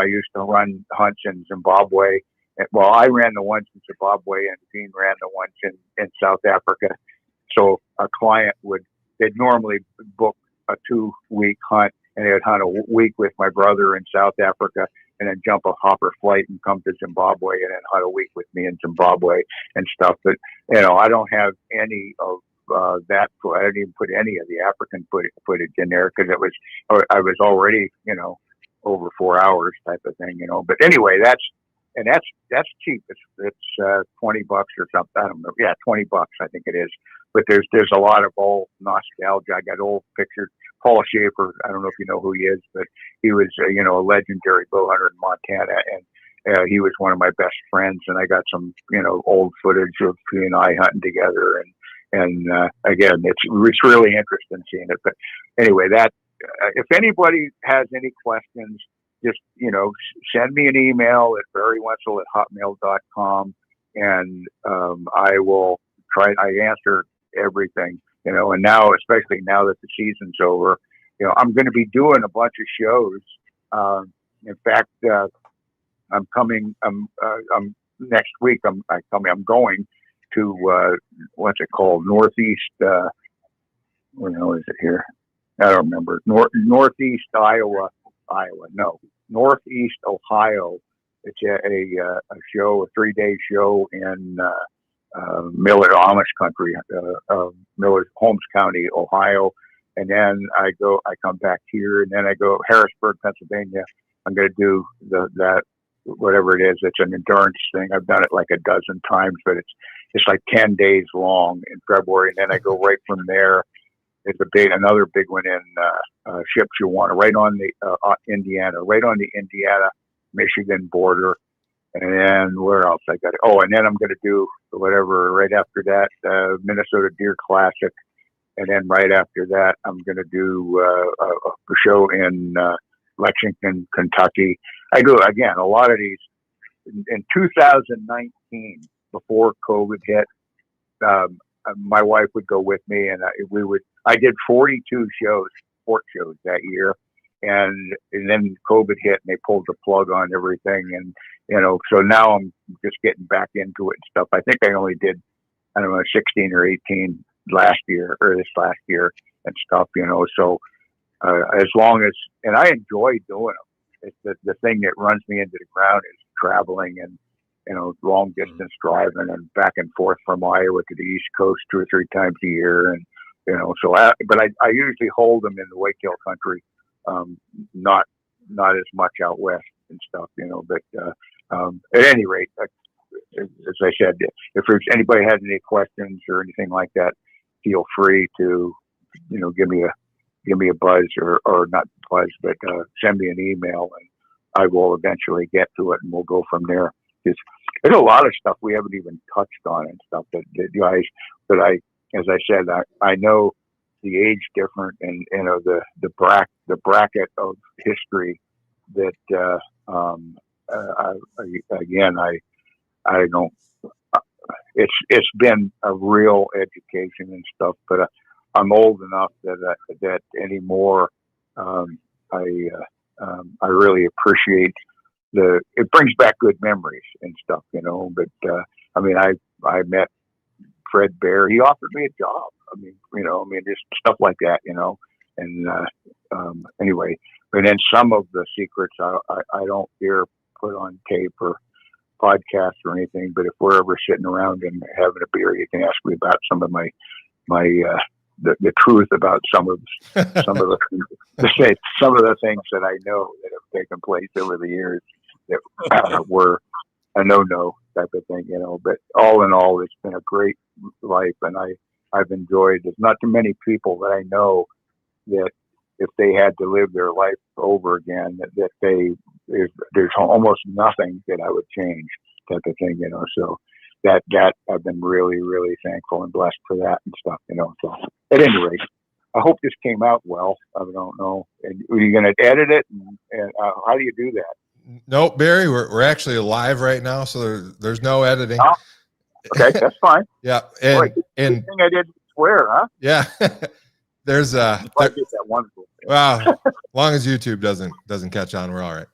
used to run hunts in Zimbabwe. Well, I ran the ones in Zimbabwe and Dean ran the ones in South Africa. So a client they'd normally book a 2-week hunt, and they'd hunt a week with my brother in South Africa and then jump a hopper flight and come to Zimbabwe and then hunt a week with me in Zimbabwe and stuff. But, I don't have any of that. I didn't even put any of the African footage in there because I was already, over 4 hours type of thing, But anyway, that's cheap. It's $20 or something. I don't know. Yeah, $20, I think it is. But there's a lot of old nostalgia. I got old pictures. Paul Schaefer, I don't know if you know who he is, but he was a legendary bow hunter in Montana, and he was one of my best friends. And I got some old footage of he and I hunting together, and again, it's really interesting seeing it. But anyway, that if anybody has any questions, just, send me an email at barrywensel@hotmail.com, and I will try. I answer everything, and now, especially now that the season's over, I'm going to be doing a bunch of shows. In fact, I'm coming, I'm next week, I'm going to, what's it called? Northeast, is it here? I don't remember. Northeast Iowa, no, Northeast Ohio. It's a show, a 3-day show in Millard Amish country, Millard, Holmes County, Ohio. And then I come back here, and then I go Harrisburg, Pennsylvania. I'm going to do that, whatever it is. It's an endurance thing. I've done it like a dozen times, but it's like 10 days long in February. And then I go right from there. It's another big one in Shipshewana, right on the Indiana, Michigan border. And then where else I got it? Oh, and then I'm going to do whatever right after that, Minnesota Deer Classic. And then right after that, I'm going to do a show in Lexington, Kentucky. I do, again, a lot of these. In 2019, before COVID hit, my wife would go with me, and I did 42 sport shows that year. And then COVID hit, and they pulled the plug on everything. And, so now I'm just getting back into it and stuff. I think I only did, 16 or 18 this last year and stuff, so as long as, and I enjoy doing them. It's the thing that runs me into the ground is traveling and, long distance driving and back and forth from Iowa to the East Coast 2 or 3 times a year. And, but I usually hold them in the whitetail country, not as much out west and stuff, but at any rate, as I said, if anybody has any questions or anything like that, feel free to, give me a buzz or not buzz, but send me an email, and I will eventually get to it, and we'll go from there. There's a lot of stuff we haven't even touched on and stuff that as I said, I know the age difference and the bracket of history that I don't. It's been a real education and stuff, but I'm old enough that anymore. I really appreciate it brings back good memories and stuff, But I met Fred Bear. He offered me a job. Just stuff like that, And anyway, but then some of the secrets I don't hear put on tape or podcast or anything. But if we're ever sitting around and having a beer, you can ask me about some of my the truth about some of the things that I know that have taken place over the years that were a no type of thing, But all in all, it's been a great life, and I've enjoyed. There's not too many people that I know that if they had to live their life over again, that there's almost nothing that I would change type of thing, So that I've been really, really thankful and blessed for that and stuff, So at any rate, I hope this came out well. I don't know. And are you going to edit it? And how do you do that? Nope, Barry, we're actually live right now, so there's no editing. Oh, okay, that's fine. Yeah, Boy, and good thing I didn't swear, huh? yeah, there's I get that wonderful. wow. As long as YouTube doesn't catch on, we're all right.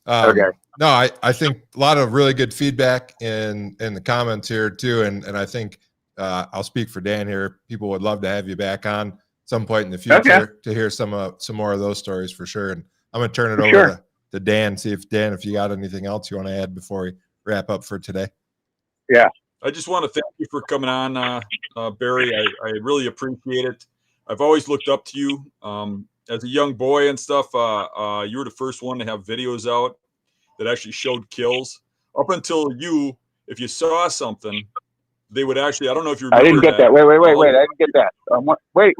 Okay. No, I think a lot of really good feedback in the comments here too, and I think I'll speak for Dan here. People would love to have you back on some point in the future to hear some more of those stories for sure. And I'm gonna turn it over to Dan. See if Dan, if you got anything else you want to add before we wrap up for today. Yeah. I just want to thank you for coming on, Barry. I really appreciate it. I've always looked up to you as a young boy and stuff. You were the first one to have videos out that actually showed kills. Up until you, if you saw something, they would actually. I don't know if you remember. I didn't get that. Wait. I didn't get that. Wait.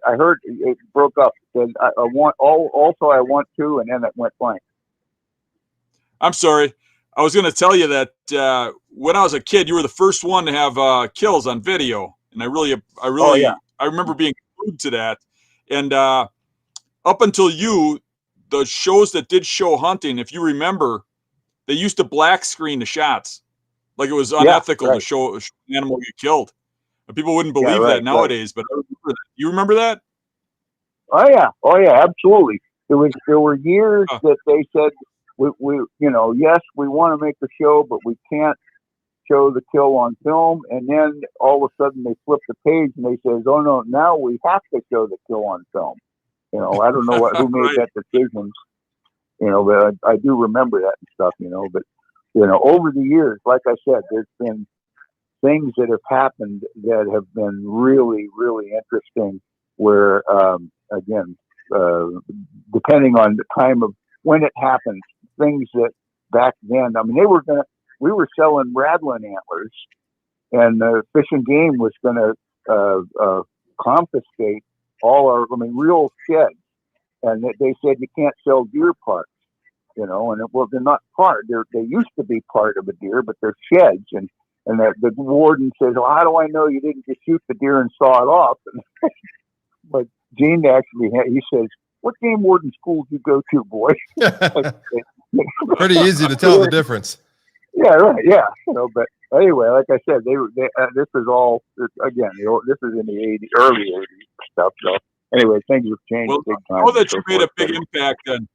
I heard it broke up. I want to, and then it went blank. I'm sorry. I was going to tell you that when I was a kid, you were the first one to have kills on video, and I remember being glued to that. And up until you, the shows that did show hunting, if you remember, they used to black screen the shots, like it was unethical to show an animal you killed. And people wouldn't believe that nowadays, but I remember that. You remember that? Oh yeah, absolutely. There were years that they said we yes, we want to make the show, but we can't show the kill on film. And then all of a sudden they flip the page and they says, oh no, now we have to show the kill on film. I don't know who made that decision. But I do remember that and stuff. But over the years, like I said, there's been things that have happened that have been really, really interesting. Where again, depending on the time of when it happened, things that back then, I mean, we were selling rattling antlers, and the Fish and Game was going to confiscate all our, real sheds, and they said you can't sell deer parts, and they're not part. They used to be part of a deer, but they're sheds, and the warden says, well, how do I know you didn't just shoot the deer and saw it off? But Gene actually, he says, what game warden school did you go to, boy? Pretty easy to tell the difference. Yeah, right. Yeah, but anyway, like I said, this is all again. This is in the early '80s stuff. So anyway, things have changed big time. Know that you made a big impact on.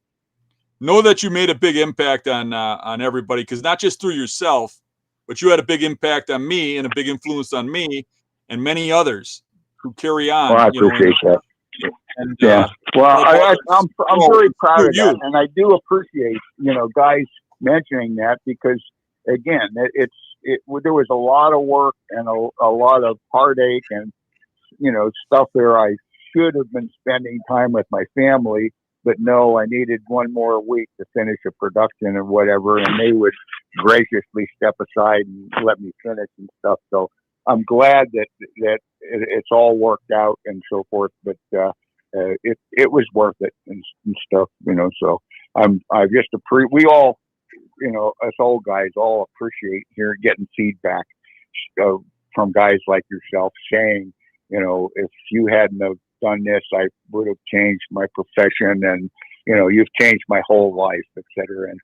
Know that you made a big impact on everybody, because not just through yourself, but you had a big impact on me and a big influence on me and many others who carry on. Well, I appreciate that. And, well, I'm very proud of that, and I do appreciate guys mentioning that, because again, there was a lot of work and a lot of heartache and stuff there. I should have been spending time with my family, but no, I needed one more week to finish a production or whatever, and they would graciously step aside and let me finish and stuff. So I'm glad that it's all worked out and so forth, but it was worth it and stuff, so I just we all, us old guys all appreciate getting feedback from guys like yourself saying, if you hadn't have done this, I would have changed my profession, and you've changed my whole life, et cetera, and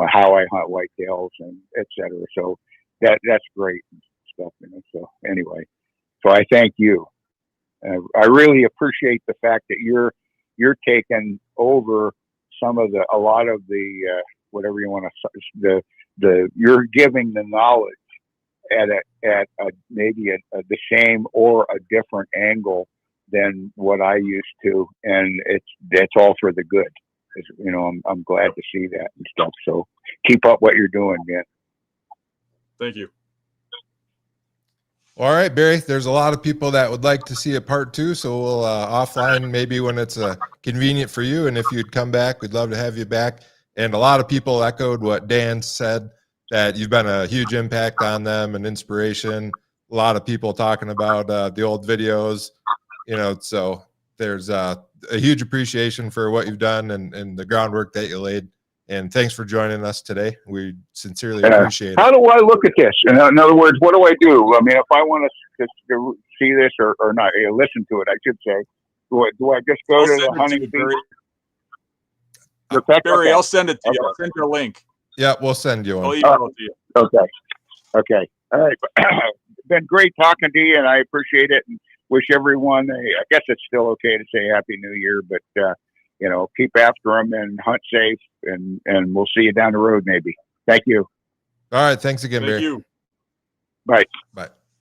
how I hunt whitetails and et cetera. So that's great and stuff, so anyway, so I thank you. I really appreciate the fact that you're taking over a lot of the whatever you want to you're giving the knowledge at maybe the same or a different angle than what I used to, and it's all for the good. I'm glad to see that and stuff. So keep up what you're doing, man. Thank you. All right, Barry, there's a lot of people that would like to see a part 2, so we'll offline maybe when it's convenient for you. And if you'd come back, we'd love to have you back. And a lot of people echoed what Dan said, that you've been a huge impact on them and inspiration. A lot of people talking about the old videos, so there's a huge appreciation for what you've done and the groundwork that you laid. And thanks for joining us today. We sincerely appreciate it. How do I look at this? In other words, what do I do? I mean, if I want to see this or not, listen to it, I should say, do I just go to the hunting feed? Barry, I'll send it to you. I'll send you a link. Yeah, we'll send you I'll one. email it to you. Okay. All right. Been great talking to you, and I appreciate it. And wish everyone. I guess it's still okay to say Happy New Year, but keep after them and hunt safe. And we'll see you down the road, maybe. Thank you. All right. Thanks again, Thank Barry. you. Bye. Bye.